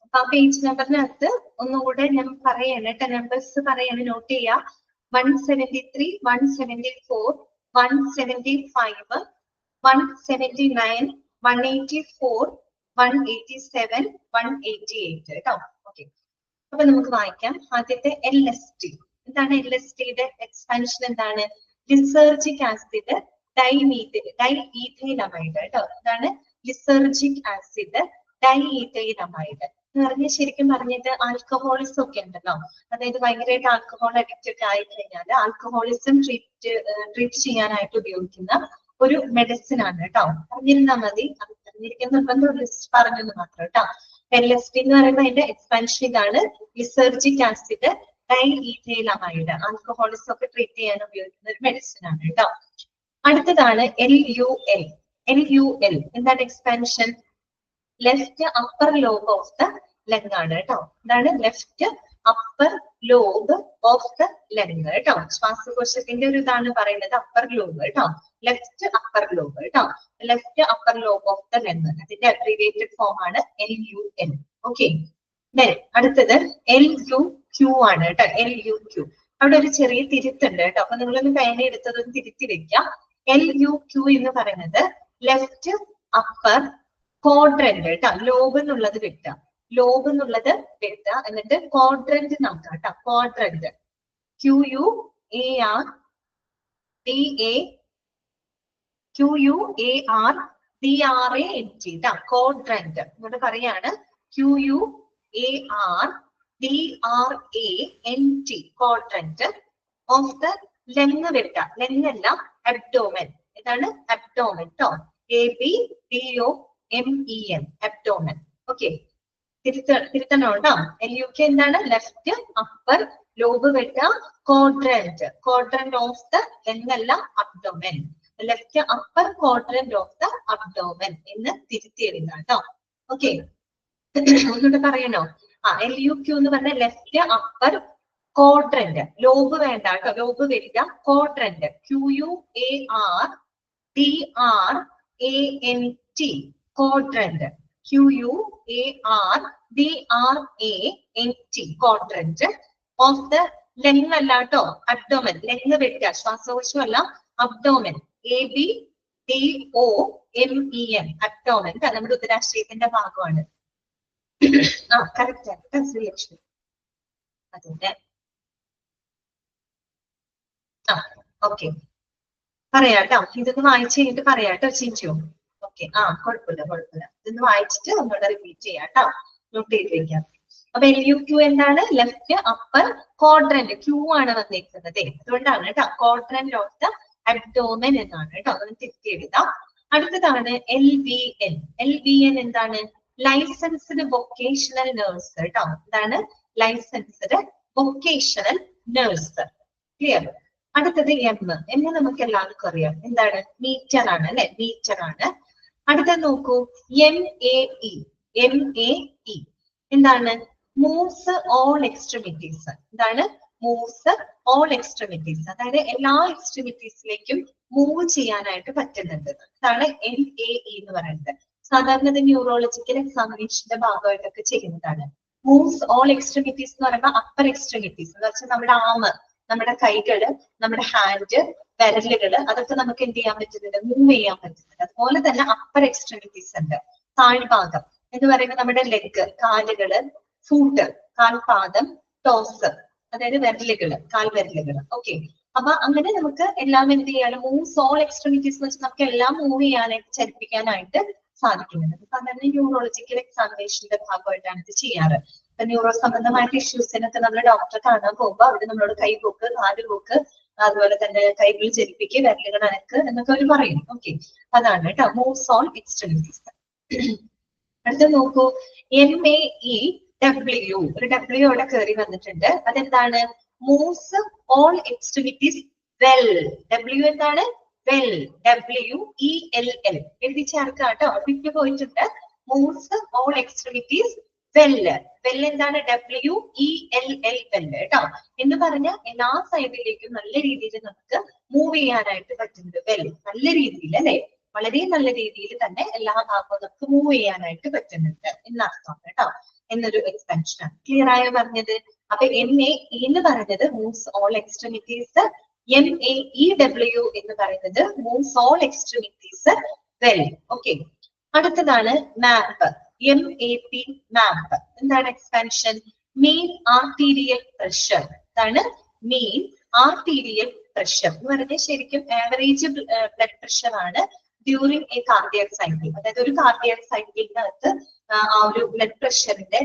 അപ്പൊ ആ പേജ് നമ്പറിനകത്ത് ഒന്നുകൂടെ ഞാൻ പറയാണ് കേട്ടോ, നമ്പേഴ്സ് പറയാണ്, നോട്ട് ചെയ്യാം. 173, 174, 175, 179, 184, 187, 188 കേട്ടോ. ഓക്കെ, അപ്പൊ നമുക്ക് വായിക്കാം. ആദ്യത്തെ LST. എന്താണ് LSTയുടെ എക്സ്പാൻഷൻ? എന്താണ്? ലിസർജിക് ആസിഡ് ഡൈഈഥൈലമൈഡ് കേട്ടോ. ഇതാണ് ലിസർജിക് ആസിഡ് ഡൈഈഥൈലമൈഡ് എന്ന് പറഞ്ഞ ശരിക്കും പറഞ്ഞിട്ട് ആൽക്കഹോളിസം ഒക്കെ ഉണ്ടല്ലോ, അതായത് ഭയങ്കരമായിട്ട് ആൽക്കഹോൾ അഡിക്റ്റ് ഒക്കെ ആയി കഴിഞ്ഞാൽ ആൽക്കഹോളിസം ട്രീറ്റ് ചെയ്യാനായിട്ട് ഉപയോഗിക്കുന്ന ഒരു മെഡിസിൻ ആണ് കേട്ടോ. പറഞ്ഞിരുന്നാൽ മതി, അത് പറഞ്ഞിരിക്കുന്ന ലിസ്റ്റ് പറഞ്ഞെന്ന് മാത്രം കേട്ടോ. LSD എന്ന് പറയുമ്പോൾ അതിന്റെ എക്സ്പാൻഷൻ ഇതാണ്, ലിസർജിക് ആസിഡ് ഡൈഈഥൈലമൈഡ്. ആൽക്കഹോളിസം ഒക്കെ ട്രീറ്റ് ചെയ്യാൻ ഉപയോഗിക്കുന്ന ഒരു മെഡിസിൻ ആണ് കേട്ടോ. അടുത്തതാണ് LUL. LUL എന്താണ് expansion? Left upper lobe of the lung ആണ് കേട്ടോ. ഇതാണ് left upper lobe of the lung കേട്ടോ. ശ്വാസകോശത്തിന്റെ ഒരു ഇതാണ് പറയുന്നത്, അപ്പർ ലോബ് കേട്ടോ. ലെഫ്റ്റ് അപ്പർ ലോബ് കേട്ടോ. Left upper lobe of the lung, അതിന്റെ അബ്രീവിയേറ്റഡ് ഫോം ആണ് LUL. ഓക്കെ, അടുത്തത് LUQ ആണ് കേട്ടോ. LUQ അവിടെ ഒരു ചെറിയ തിരുത്തുണ്ട് കേട്ടോ, അപ്പൊ നിങ്ങളൊന്ന് പേന എടുത്തതൊന്ന് തിരുത്തി വെക്കാം. LUQ എന്ന് പറയുന്നത് ലെഫ്റ്റ് അപ്പർ ക്വാഡ്രന്റ് കേട്ടോ. ലോബ് എന്നുള്ളത് വിട്ട, ലോബ് എന്നുള്ളത് വിട്ട, എന്നിട്ട് ക്വാഡ്രന്റ് നോക്കാം കേട്ടോ. ക്വാഡ്രന്റ് QUARDRANT ട്ടോ. ക്വാഡ്രന്റ് ഇങ്ങോട്ട് പറയാണ് QUARDRANT quadrant of the lung വിട്ട. ലങ് അല്ല, അബ്ഡോമൻ. ഇതാണ് അബ്ഡോമൻ ട്ടോ. ABDOMEN abdomen. ഓക്കെ, തിരുത്തണോ കേട്ടോ. LUK എന്താണ്? ലെഫ്റ്റ് അപ്പർ ലോബ് വിട്ട quadrant. Quadrant of the lung അല്ല, abdomen. Left upper quadrant of the abdomen എന്ന് തിരുത്തി എഴുതാം കേട്ടോ. ഓക്കെ, ഒന്നുകൂടെ പറയണോ? LUQ എന്ന് പറഞ്ഞ ലെഫ്റ്റ് അപ്പർ ക്വാഡ്രന്റ്. ലോബ് വേണ്ട കേട്ടോ, ലോബ് വരിക. Quadrant QUARDRANT quadrant. QUARDRANT quadrant of the lung അല്ല കേട്ടോ, അബ്ഡോമൻ. ലങ് വെക്കുക, ശ്വാസകോശം അല്ല, അബ്ഡോമൻ. ABDOMEN abdomen. നമ്മുടെ ഉദരാശയത്തിന്റെ ഭാഗമാണ്. കറക്റ്റ് ആണ് ശ്രീലക്ഷ്മി. അതിന്റെ ഓക്കെ, പറയാട്ടോ. ഇതൊന്ന് വായിച്ചു കഴിഞ്ഞിട്ട് പറയാട്ടോ ചിഞ്ചു. ഓക്കെ, കുഴപ്പമില്ല. ഇതൊന്ന് വായിച്ചിട്ട് ഒന്നുകൂടെ റിപ്പീറ്റ് ചെയ്യാട്ടോ, നോട്ട് ചെയ്ത് വെക്കാം. അപ്പൊ LUQ എന്താണ്? Left upper quadrant. Q ആണ് വന്നിരിക്കുന്നത്, അതുകൊണ്ടാണ് കേട്ടോ. ക്വാഡ്രന്റ് ഓഫ് ദ അബ്ഡോമൻ എന്നാണ് കേട്ടോ, അതൊന്ന് തിരുത്തി എഴുതാം. അടുത്തതാണ് LVN. LVN എന്താണ്? ലൈസൻസ്ഡ് വൊക്കേഷണൽ നേഴ്സ് കേട്ടോ. എന്താണ്? Licensed vocational nurse. ക്ലിയർ? അടുത്തത് M നമുക്ക് എല്ലാവർക്കും അറിയാം. എന്താണ്? മീറ്റർ ആണ് അല്ലെ, മീറ്റർ ആണ്. അടുത്തത് നോക്കൂ, MAE. MAE എന്താണ്? Moves all extremities. എന്താണ്? മൂവ്സ് ഓൾ എക്സ്ട്രിമിറ്റീസ്, അതായത് എല്ലാ എക്സ്ട്രിമിറ്റീസിലേക്കും മൂവ് ചെയ്യാനായിട്ട് പറ്റുന്നുണ്ട്. അതാണ് MAE എന്ന് പറയുന്നത്. സാധാരണ ന്യൂറോളജിക്കൽ എക്സാമിനേഷന്റെ ഭാഗമായിട്ടൊക്കെ ചെയ്യുന്നതാണ്. മൂവ്സ് ഓൾ എക്സ്ട്രിമിറ്റീസ് എന്ന് പറയുമ്പോൾ അപ്പർ എക്സ്ട്രിമിറ്റീസ് എന്ന് വെച്ചാൽ നമ്മുടെ ആം, നമ്മുടെ കൈകള്, നമ്മുടെ ഹാൻഡ്, വിരലുകള്, അതൊക്കെ നമുക്ക് എന്ത് ചെയ്യാൻ പറ്റുന്നുണ്ട്? മൂവ് ചെയ്യാൻ പറ്റുന്നുണ്ട്. അതുപോലെ തന്നെ അപ്പർ എക്സ്ട്രിമിറ്റീസ് ഉണ്ട്. താഴ്ഭാഗം എന്ന് പറയുമ്പോൾ നമ്മുടെ ലെഗ്, കാലുകള്, ഫൂട്ട്, കാൽപാദം, ടോസ്, അതായത് വിരലുകള്, കാൽവിരലുകള്. ഓക്കെ, അപ്പൊ അങ്ങനെ നമുക്ക് എല്ലാം എന്ത് ചെയ്യാണ്? മൂവ്സ് ഓൾ എക്സ്ട്രിമിറ്റീസ് എന്ന് വെച്ചാൽ നമുക്ക് എല്ലാം മൂവ് ചെയ്യാനായിട്ട്, ചലിപ്പിക്കാനായിട്ട് സാധിക്കുന്നുണ്ട്. സാധാരണ ന്യൂറോളജിക്കൽ എക്സാമിനേഷന്റെ ഭാഗമായിട്ടാണ് ഇത് ചെയ്യാറ്. ന്യൂറോ സംബന്ധമായിട്ട് ഇഷ്യൂസിനൊക്കെ നമ്മൾ ഡോക്ടറെ കാണാൻ പോകുമ്പോൾ അവിടെ നമ്മളോട് കൈപോക്ക്, കാലുപോക്ക്, അതുപോലെ തന്നെ കൈകൾ ചലിപ്പിക്കുക, വിരലുകൾ അനക്ക് എന്നൊക്കെ അവർ പറയും. ഓക്കെ, അതാണ് കേട്ടോ മൂവ്സ് ഓൾ എക്സ്ട്രിമിറ്റീസ്. അടുത്ത നോക്കൂ, MAEW. ഒരു W അവിടെ കയറി വന്നിട്ടുണ്ട്. അതെന്താണ്? Moves all extremities well. W എന്താണ്? വെൽ. WELL എഴുതി ചേർക്കാം കേട്ടോ, വിട്ടു പോയിട്ടുണ്ട്. മൂവ്സ് ഓൾ എക്സ്ട്രിമിറ്റീസ് വെല്ല്. വെല്ല് എന്താണ്? WELL വെല്ല് കേട്ടോ. എന്ന് പറഞ്ഞാൽ എല്ലാ സൈഡിലേക്കും നല്ല രീതിയിൽ നമുക്ക് മൂവ് ചെയ്യാനായിട്ട് പറ്റുന്നത്. വെൽ, നല്ല രീതിയിൽ അല്ലെ, വളരെ നല്ല രീതിയിൽ തന്നെ എല്ലാ ഭാഗവും നമുക്ക് മൂവ് ചെയ്യാനായിട്ട് പറ്റുന്നുണ്ട് എന്നർത്ഥം കേട്ടോ. എന്നൊരു എക്സ്പാൻഷൻ ആണ്. ക്ലിയർ ആയോ പറഞ്ഞത്? അപ്പൊ MAE എന്ന് പറയുന്നത് മൂവ്സ് ഓൾ എക്സ്ട്രിമിറ്റീസ്, MAEW എന്ന് പറയുന്നത് moves all extremities well. Okay, അടുത്തതാണ് മാപ്പ്. MAP മാപ്പ് എന്താണ് എക്സ്പാൻഷൻ? മീൻ ആർട്ടീരിയൽ പ്രഷർ. ഇതാണ് മീൻ ആർട്ടീരിയൽ പ്രഷർ എന്ന് പറഞ്ഞാൽ ശരിക്കും ആവറേജ് ബ്ലഡ് പ്രഷർ ആണ് ഡ്യൂറിങ് എ കാർഡിയക് സൈക്കിൾ. അതായത് ഒരു കാർഡിയക് സൈക്കിളിനകത്ത് ആ ഒരു ബ്ലഡ് പ്രഷറിന്റെ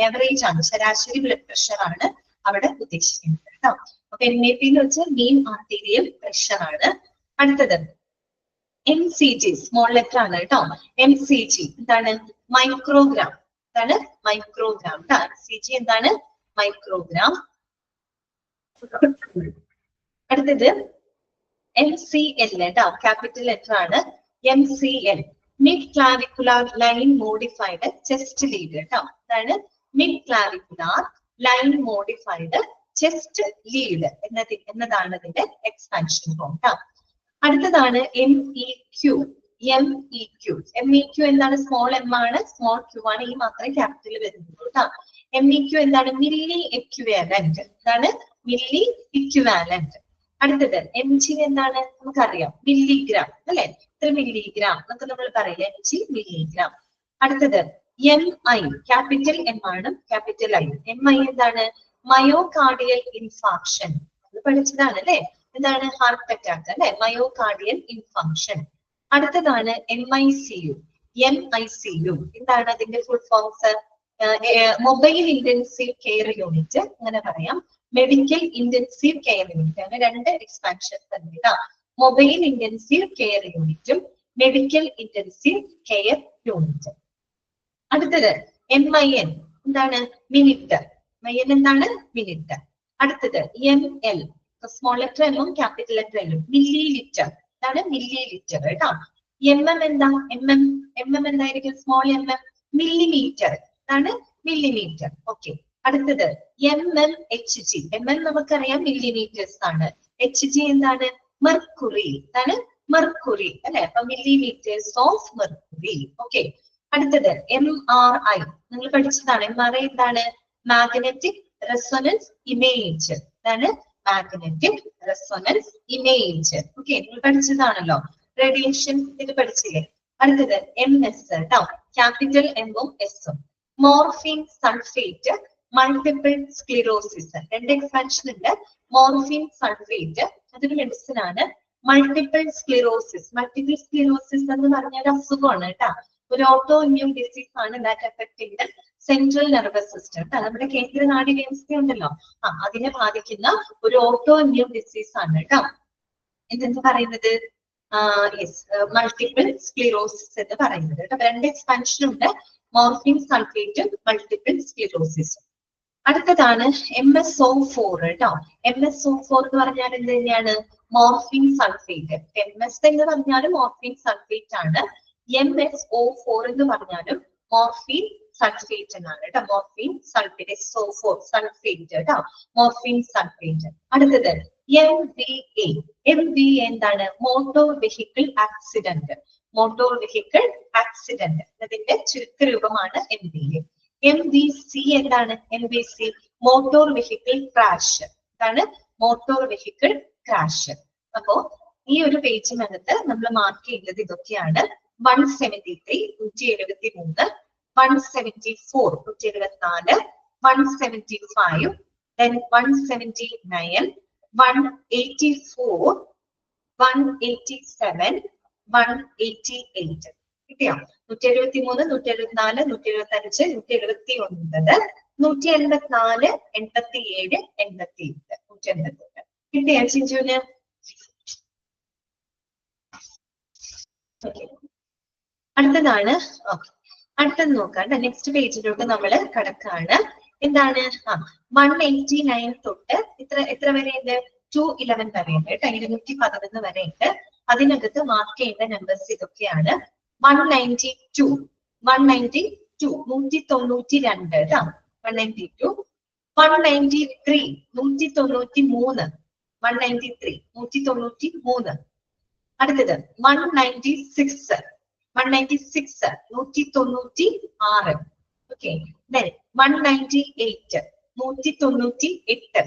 ആവറേജ് ആണ്, ശരാശരി ബ്ലഡ് പ്രഷർ ആണ് അവിടെ ഉദ്ദേശിക്കുന്നത് കേട്ടോ. അപ്പൊ MAP എന്ന് വെച്ചാൽ മീൻ ആർട്ടീരിയൽ പ്രഷർ ആണ്. അടുത്തത് MCG, സ്മോൾ ലെറ്റർ ആണ് കേട്ടോ. MCG എന്താണ്? മൈക്രോഗ്രാം. എന്താണ്? മൈക്രോഗ്രാം. MCG എന്താണ്? മൈക്രോഗ്രാം. അടുത്തത് MCL കേട്ടോ, ക്യാപിറ്റൽ ലെറ്റർ ആണ്. MCL mid clavicular line modified chest lead കേട്ടോ. അതാണ് mid clavicular line modified chest lead എന്നതാണ് ഇതിന്റെ എക്സ്പാൻഷൻ ഫോം കേട്ടോ. അടുത്തതാണ് MEQ. MEQ എന്താണ്? സ്മോൾ M ആണ്, സ്മോൾ Q ആണ്, ഈ മാത്രമേ ക്യാപിറ്റൽ വരുന്നുള്ളൂ കേട്ടോ. MEQ എന്താണ്? Milli equivalent. എന്താണ്? Milli equivalent. അടുത്തത് MG എന്താണ്? നമുക്കറിയാം, മില്ലിഗ്രാം അല്ലെ? ഇത്ര മില്ലിഗ്രാം എന്നൊക്കെ നമ്മൾ പറയില്ല, MG മില്ലിഗ്രാം. അടുത്തത് MI, ക്യാപിറ്റൽ M ആണ്, ക്യാപിറ്റൽ I. MI എന്താണ്? Myocardial infarction. അത് പഠിച്ചതാണ് അല്ലെ? എന്താണ്? ഹാർട്ട് അറ്റാക്ക് അല്ലെ? Myocardial infarction. അടുത്തതാണ് MICU. MICU എന്താണ് അതിന്റെ full forms? Mobile intensive care unit അങ്ങനെ പറയാം, മെഡിക്കൽ ഇന്റൻസീവ് കെയർ യൂണിറ്റ്. അങ്ങനെ രണ്ട് എക്സ്പാൻഷൻസ് ഉണ്ട്. മൊബൈൽ ഇന്റൻസീവ് കെയർ യൂണിറ്റും മെഡിക്കൽ ഇന്റൻസീവ് കെയർ യൂണിറ്റ്. അടുത്തത് MIN എന്താണ്? മിനിറ്റ്. MIN എന്താണ്? മിനിറ്റ്. അടുത്തത് ML, സ്മോൾ ലെറ്റർ എന്നും ക്യാപിറ്റൽ ലെറ്റർ എന്നും, മില്ലി ലിറ്റർ. ഇതാണ് മില്ലി ലിറ്റർ കേട്ടോ. MM എന്താ? MM എന്തായിരിക്കും? Small mm, millimetre. ഇതാണ് മില്ലിമീറ്റർ. ഓക്കെ, അടുത്തത് MMHG. MM നമുക്കറിയാം മില്ലിമീറ്റേഴ്സ് ആണ്. HG എന്താണ്? മെർക്കുറി. ഇതാണ് മെർക്കുറി അല്ലെ? അപ്പൊ മില്ലിമീറ്റേഴ്സ് ഓഫ് മെർക്കുറി. ഓക്കെ, അടുത്തത് MRI. നിങ്ങൾ പഠിച്ചതാണ്. MRI എന്താണ്? Magnetic resonance image. ഇതാണ് മാഗ്നറ്റിക് റെസൊണൻസ് ഇമേജ്. ഓക്കെ, നിങ്ങൾ പഠിച്ചതാണല്ലോ, റേഡിയേഷൻ ഇത് പഠിച്ചില്ലേ? അടുത്തത് MS കേട്ടോ, ക്യാപിറ്റൽ M-ഉം S-ഉം. Morphine sulphate multiple sclerosis. രണ്ട് എക്സ്പാൻഷൻ ഉണ്ട്. മോർഫിൻ സൾഫേറ്റ് അതൊരു മെഡിസിൻ ആണ്. Multiple sclerosis. മൾട്ടിപ്പിൾ സ്ക്ലിറോസിസ് എന്ന് പറഞ്ഞാൽ അസുഖമാണ് കേട്ടോ, ഒരു ഓട്ടോ ഇമ്മ്യൂൺ ഡിസീസ് ആണ് that affecting the central nervous system. നമ്മുടെ കേന്ദ്ര നാഡി വ്യവസ്ഥ ഉണ്ടല്ലോ, അതിനെ ബാധിക്കുന്ന ഒരു ഓട്ടോ ഇമ്മ്യൂൺ ഡിസീസ് ആണ് കേട്ടോ. എന്തെന്ന് പറയുന്നത്? മൾട്ടിപ്പിൾ സ്ക്ലിറോസിസ് എന്ന് പറയുന്നത് കേട്ടോ. രണ്ട് എക്സ്പാൻഷൻ ഉണ്ട്, മോർഫിൻ സൾഫേറ്റും മൾട്ടിപ്പിൾ സ്ക്ലിറോസിസും. അടുത്തതാണ് MSO4 കേട്ടോ. MSO4 എന്ന് പറഞ്ഞാൽ എന്ത് തന്നെയാണ്? Morphine sulphate. MS എന്ന് പറഞ്ഞാലും മോർഫിൻ സൾഫേറ്റ് ആണ്. MSO4 എന്ന് പറഞ്ഞാലും മോർഫിൻ സൾഫേറ്റ് എന്നാണ് കേട്ടോ. മോർഫിൻ സൾഫേറ്റ്, SO4 സൾഫേറ്റ് കേട്ടോ, മോർഫിൻ സൾഫേറ്റ്. അടുത്തത് MVA. MVA എന്താണ്? Motor vehicle accident. Motor vehicle accident അതിന്റെ ചുരുക്കരൂപമാണ് MVA. MVC എന്താണ്? MVC motor vehicle crash. ഇതാണ് മോട്ടോർ വെഹിക്കിൾ ക്രാഷ്. അപ്പോ ഈ ഒരു പേജിനകത്ത് നമ്മൾ മാർക്ക് ചെയ്തത് ഇതൊക്കെയാണ്. 173 173, 174 174, 175, then 179, 184, 187, 188. കിട്ടിയോ? 173, 174, 175, 179, 184, 87, 88, 188. കിട്ടിയോ ചിഞ്ചുവിന്? അടുത്തതാണ്. ഓക്കെ, അടുത്തത് നോക്കാം. നെക്സ്റ്റ് പേജിലോട്ട് നമ്മൾ കടക്കാണ്. എന്താണ്? 189 തൊട്ട് എത്ര വരെ ഉണ്ട്? 211 വരെ ഉണ്ട് കേട്ടോ. 211 വരെ ഉണ്ട്. അതിനകത്ത് മാർക്ക് ചെയ്യേണ്ട നമ്പേഴ്സ് ഇതൊക്കെയാണ്. 192, 192, 192 കേട്ടോ. 192, 193, 193, 193, 193. അടുത്തത് 196, 196, 196. Okay, then 198 198.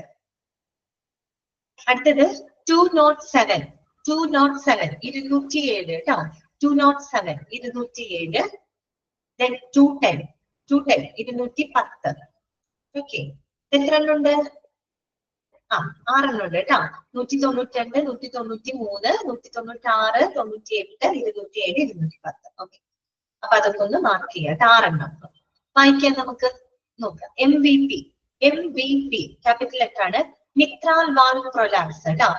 അടുത്തത് 207 207 കേട്ടോ 207 207. then 210 210 okay. എത്ര എണ്ണം ഉണ്ട്? ആ 6 എണ്ണം ഉണ്ട് കേട്ടോ. 192 193 196 98 207 210. ഓക്കെ, അപ്പൊ അതൊക്കെ ഒന്ന് മാർക്ക് ചെയ്യാം. 6 എണ്ണം വായിക്കാൻ നമുക്ക് നോക്കാം. MVP ക്യാപിറ്റൽ ലെറ്റർ ആണ്. മിത്രാൽ വാൽവ് പ്രൊലാപ്സ് കേട്ടോ.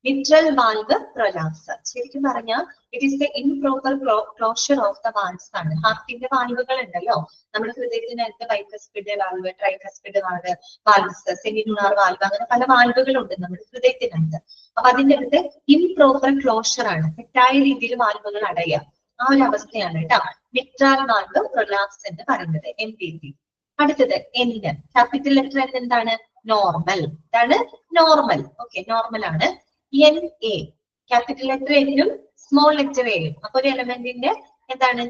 Mitral valve prolapse. ശരിക്കും പറഞ്ഞാൽ it is the improper closure of the valves ആണ്. ഹാർട്ടിന്റെ വാൽവുകൾ ഉണ്ടല്ലോ, നമ്മുടെ ഹൃദയത്തിനകത്ത് bicuspid valve, tricuspid valve, valves, semilunar valve, അങ്ങനെ പല വാൽവുകളുണ്ട് നമ്മുടെ ഹൃദയത്തിനകത്ത്. അപ്പൊ അതിന്റെ അടുത്ത് ഇംപ്രോപ്പർ ക്ലോഷർ ആണ്, തെറ്റായ രീതിയിൽ വാൽവുകൾ അടയുക, ആ ഒരു അവസ്ഥയാണ് കേട്ടോ മിട്രാൽ വാൽവ് പ്രൊലാപ്സ് എന്ന് പറയുന്നത്. MVP. അടുത്തത് N, ക്യാപിറ്റൽ ലെറ്റർ N എന്താണ്? നോർമൽ. ഇതാണ് നോർമൽ. ഓക്കെ, നോർമൽ ആണ്. NA ക്യാപിറ്റൽ ലെറ്റർ N-ഉം സ്മോൾ ലെറ്റർ A-യും. അപ്പൊ ഒരു എലമെന്റിന്റെ എന്താണ്?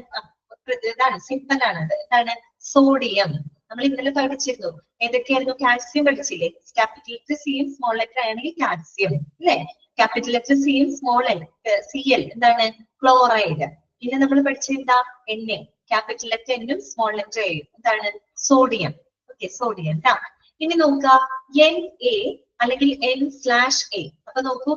ഇതാണ്, സിമ്പിൾ ആണത്. എന്താണ്? സോഡിയം. നമ്മൾ ഇന്നലെ പഠിച്ചിരുന്നു. ഏതൊക്കെയായിരുന്നു? കാൽസ്യം പഠിച്ചില്ലേ? ക്യാപിറ്റൽ ലെറ്റർ സിയും സ്മോൾ ലെറ്റർ ആണെങ്കിൽ കാൽസ്യം അല്ലെ? ക്യാപിറ്റൽ ലെറ്റർ സിയും സ്മോൾ Cl എന്താണ്? ക്ലോറൈഡ്. പിന്നെ നമ്മൾ പഠിച്ചെന്താ? Na ക്യാപിറ്റൽ ലെറ്റർ N-ഉം സ്മോൾ ലെറ്റർ A-യും. എന്താണ്? സോഡിയം. Okay, sodium. ഇനി നോക്കുക NA അല്ലെങ്കിൽ N/A. അപ്പൊ നോക്കൂ,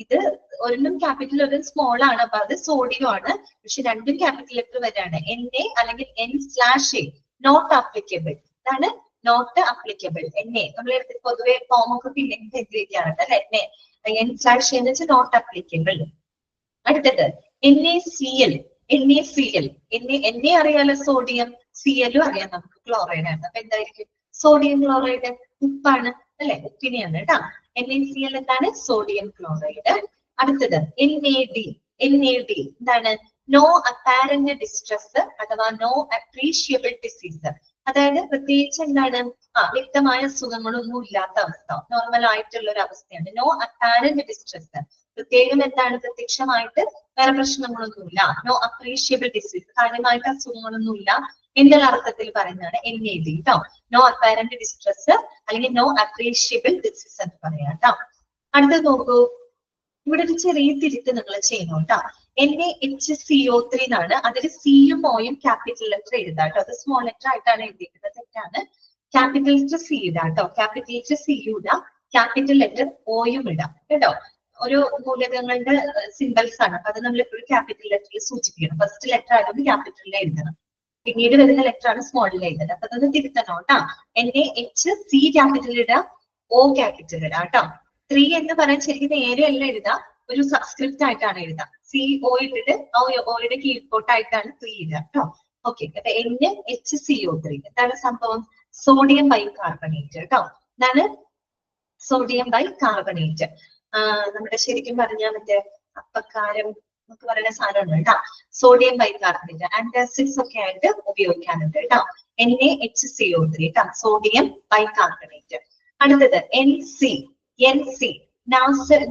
ഇത് ഒരെണ്ണം ക്യാപിറ്റൽ ഒരു സ്മോൾ ആണ്, അപ്പൊ അത് സോഡിയം ആണ്. പക്ഷെ രണ്ടും ക്യാപിറ്റൽ ലെറ്റർ വരെയാണ്. NA അല്ലെങ്കിൽ N/A നോട്ട് ആപ്ലിക്കബിൾ. ഇതാണ് നോട്ട് ആപ്ലിക്കബിൾ. NA നമ്മൾ പൊതുവെ ഫോം ഒക്കെ ഫില്ലിംഗ് എഴുതിയിരിക്കാറുണ്ട് അല്ലെ? N/A എന്ന് വെച്ചാൽ നോട്ട് ആപ്ലിക്കബിൾ. അടുത്തത് NaCl. NA അറിയാലോ, സോഡിയം. Cl അറിയാം നമുക്ക്, ക്ലോറൈഡ് ആണ്. അപ്പൊ എന്തായിരിക്കും? Sodium chloride. ഉപ്പാണ് അല്ലെ? ഉപ്പിനെയാണ് കേട്ടോ. NaCl എന്താണ്? Sodium chloride. അടുത്തത് NAD. എന്താണ്? നോ അപ്പാരന്റ് ഡിസ്ട്രസ് അഥവാ നോ അപ്രീഷിയബിൾ ഡിസീസ്. അതായത് പ്രത്യേകിച്ച് എന്താണ്? വ്യക്തമായ അസുഖങ്ങളൊന്നും ഇല്ലാത്ത അവസ്ഥ, നോർമൽ ആയിട്ടുള്ള ഒരു അവസ്ഥയാണ്. No apparent distress. പ്രത്യേകം എന്താണ്? പ്രത്യക്ഷമായിട്ട് വേറെ പ്രശ്നങ്ങളൊന്നുമില്ല. നോ അപ്രീഷിയബിൾ ഡിസീസ്, കാര്യമായിട്ട് അസുഖങ്ങളൊന്നുമില്ല എന്നുള്ള അർത്ഥത്തിൽ പറയുന്നതാണ് NAD കേട്ടോ. നോ അപ്പാരന്റ് ഡിസ്ട്രസ് അല്ലെങ്കിൽ നോ അപ്രീഷിയബിൾ ഡിസീസ് എന്ന് പറയാം കേട്ടോ. അടുത്തത് നോക്കൂ, ഇവിടെ ഒരു ചെറിയ തിരുത്ത് നിങ്ങൾ ചെയ്യണം കേട്ടോ. NaHCO3 എന്നാണ്. അതിൽ സിയും ഓയും ക്യാപിറ്റൽ ലെറ്റർ എഴുതാം കേട്ടോ. അത് സ്മോൾ ലെറ്റർ ആയിട്ടാണ് എഴുതിയിരിക്കുന്നത്, തെറ്റാണ്. ക്യാപിറ്റൽ ലെറ്റർ സി ഇടാം കേട്ടോ. ക്യാപിറ്റൽ ലെറ്റർ സിയും ഇടാം, ക്യാപിറ്റൽ ലെറ്റർ ഓയും ഇടാം കേട്ടോ. ഒരു മൂലകങ്ങളുടെ സിംബൽസ് ആണ്, അപ്പൊ അത് നമ്മൾ എപ്പോഴും ക്യാപിറ്റൽ ലെറ്ററിൽ സൂചിപ്പിക്കണം. ഫസ്റ്റ് ലെറ്റർ ആയതുകൊണ്ട് ക്യാപിറ്റലിൽ എഴുതണം, പിന്നീട് വരുന്ന ലെറ്റർ ആണ് സ്മോളിൽ എഴുതുന്നത്. അപ്പൊ അതൊന്ന് തിരുത്തണം കേട്ടോ. NaHC ക്യാപിറ്റൽ ഇടാം, O ക്യാപിറ്റൽ ഇടാം കേട്ടോ. 3 എന്ന് പറയാൻ ശരിക്കും നേരെ അല്ല എഴുതാം, ഒരു സബ്സ്ക്രിപ്റ്റ് ആയിട്ടാണ് എഴുതാം. CO ഇട്ടിട്ട് ഓയുടെ കീഴ്പോട്ടായിട്ടാണ് 3 ഇടുക കേട്ടോ. ഓക്കെ, അപ്പൊ NaHCO3 എന്താണ് സംഭവം? സോഡിയം ബൈകാർബണേറ്റ് കേട്ടോ. എന്താണ്? Sodium bicarbonate. നമ്മുടെ ശരിക്കും പറഞ്ഞാൽ മറ്റേ അപ്പക്കാരം എന്നൊക്കെ പറയുന്ന സാധനമുണ്ട് കേട്ടോ. സോഡിയം ബൈകാർബണേറ്റ് ആന്റാസിഡ്സ് ഒക്കെ ആയിട്ട് ഉപയോഗിക്കാനുണ്ട് കേട്ടോ. NaHCO3 കേട്ടോ, സോഡിയം ബൈകാർബണേറ്റ്. അടുത്തത് NC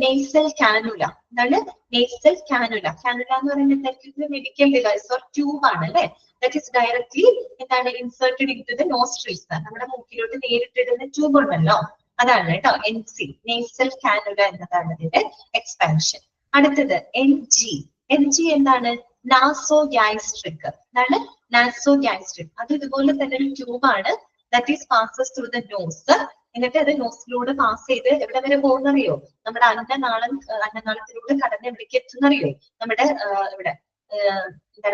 nasal cannula. എന്താണ്? nasal cannula. Cannula എന്ന് പറയുന്നത് മെഡിക്കൽ ഡിവൈസ് ഓർ ട്യൂബ് ആണ് അല്ലെ? ദാറ്റ് ഈസ് ഡയറക്ട്ലി എന്താണ്? Inserted in to the nostrils. നമ്മുടെ മൂക്കിലോട്ട് നേരിട്ടിടുന്ന ട്യൂബ് ഉണ്ടല്ലോ, അതാണ് കേട്ടോ NC, nasal cannula എന്നതാണ് ഇതിന്റെ എക്സ്പാൻഷൻ. അടുത്തത് NG എന്താണ്? നാസോഗ്യാസ്ട്രിക്. എന്താണ്? നാസോഗ്യാസ്ട്രിക്. അത് ഇതുപോലെ തന്നെ ഒരു ട്യൂബാണ്. That is passes through the nose. എന്നിട്ട് അത് നോസിലൂടെ പാസ് ചെയ്ത് എവിടെ വരെ പോകുന്നറിയോ? നമ്മുടെ അന്നനാളത്തിലൂടെ കടന്ന് എവിടേക്ക് എത്തുന്നറിയോ? നമ്മുടെ ഇവിടെ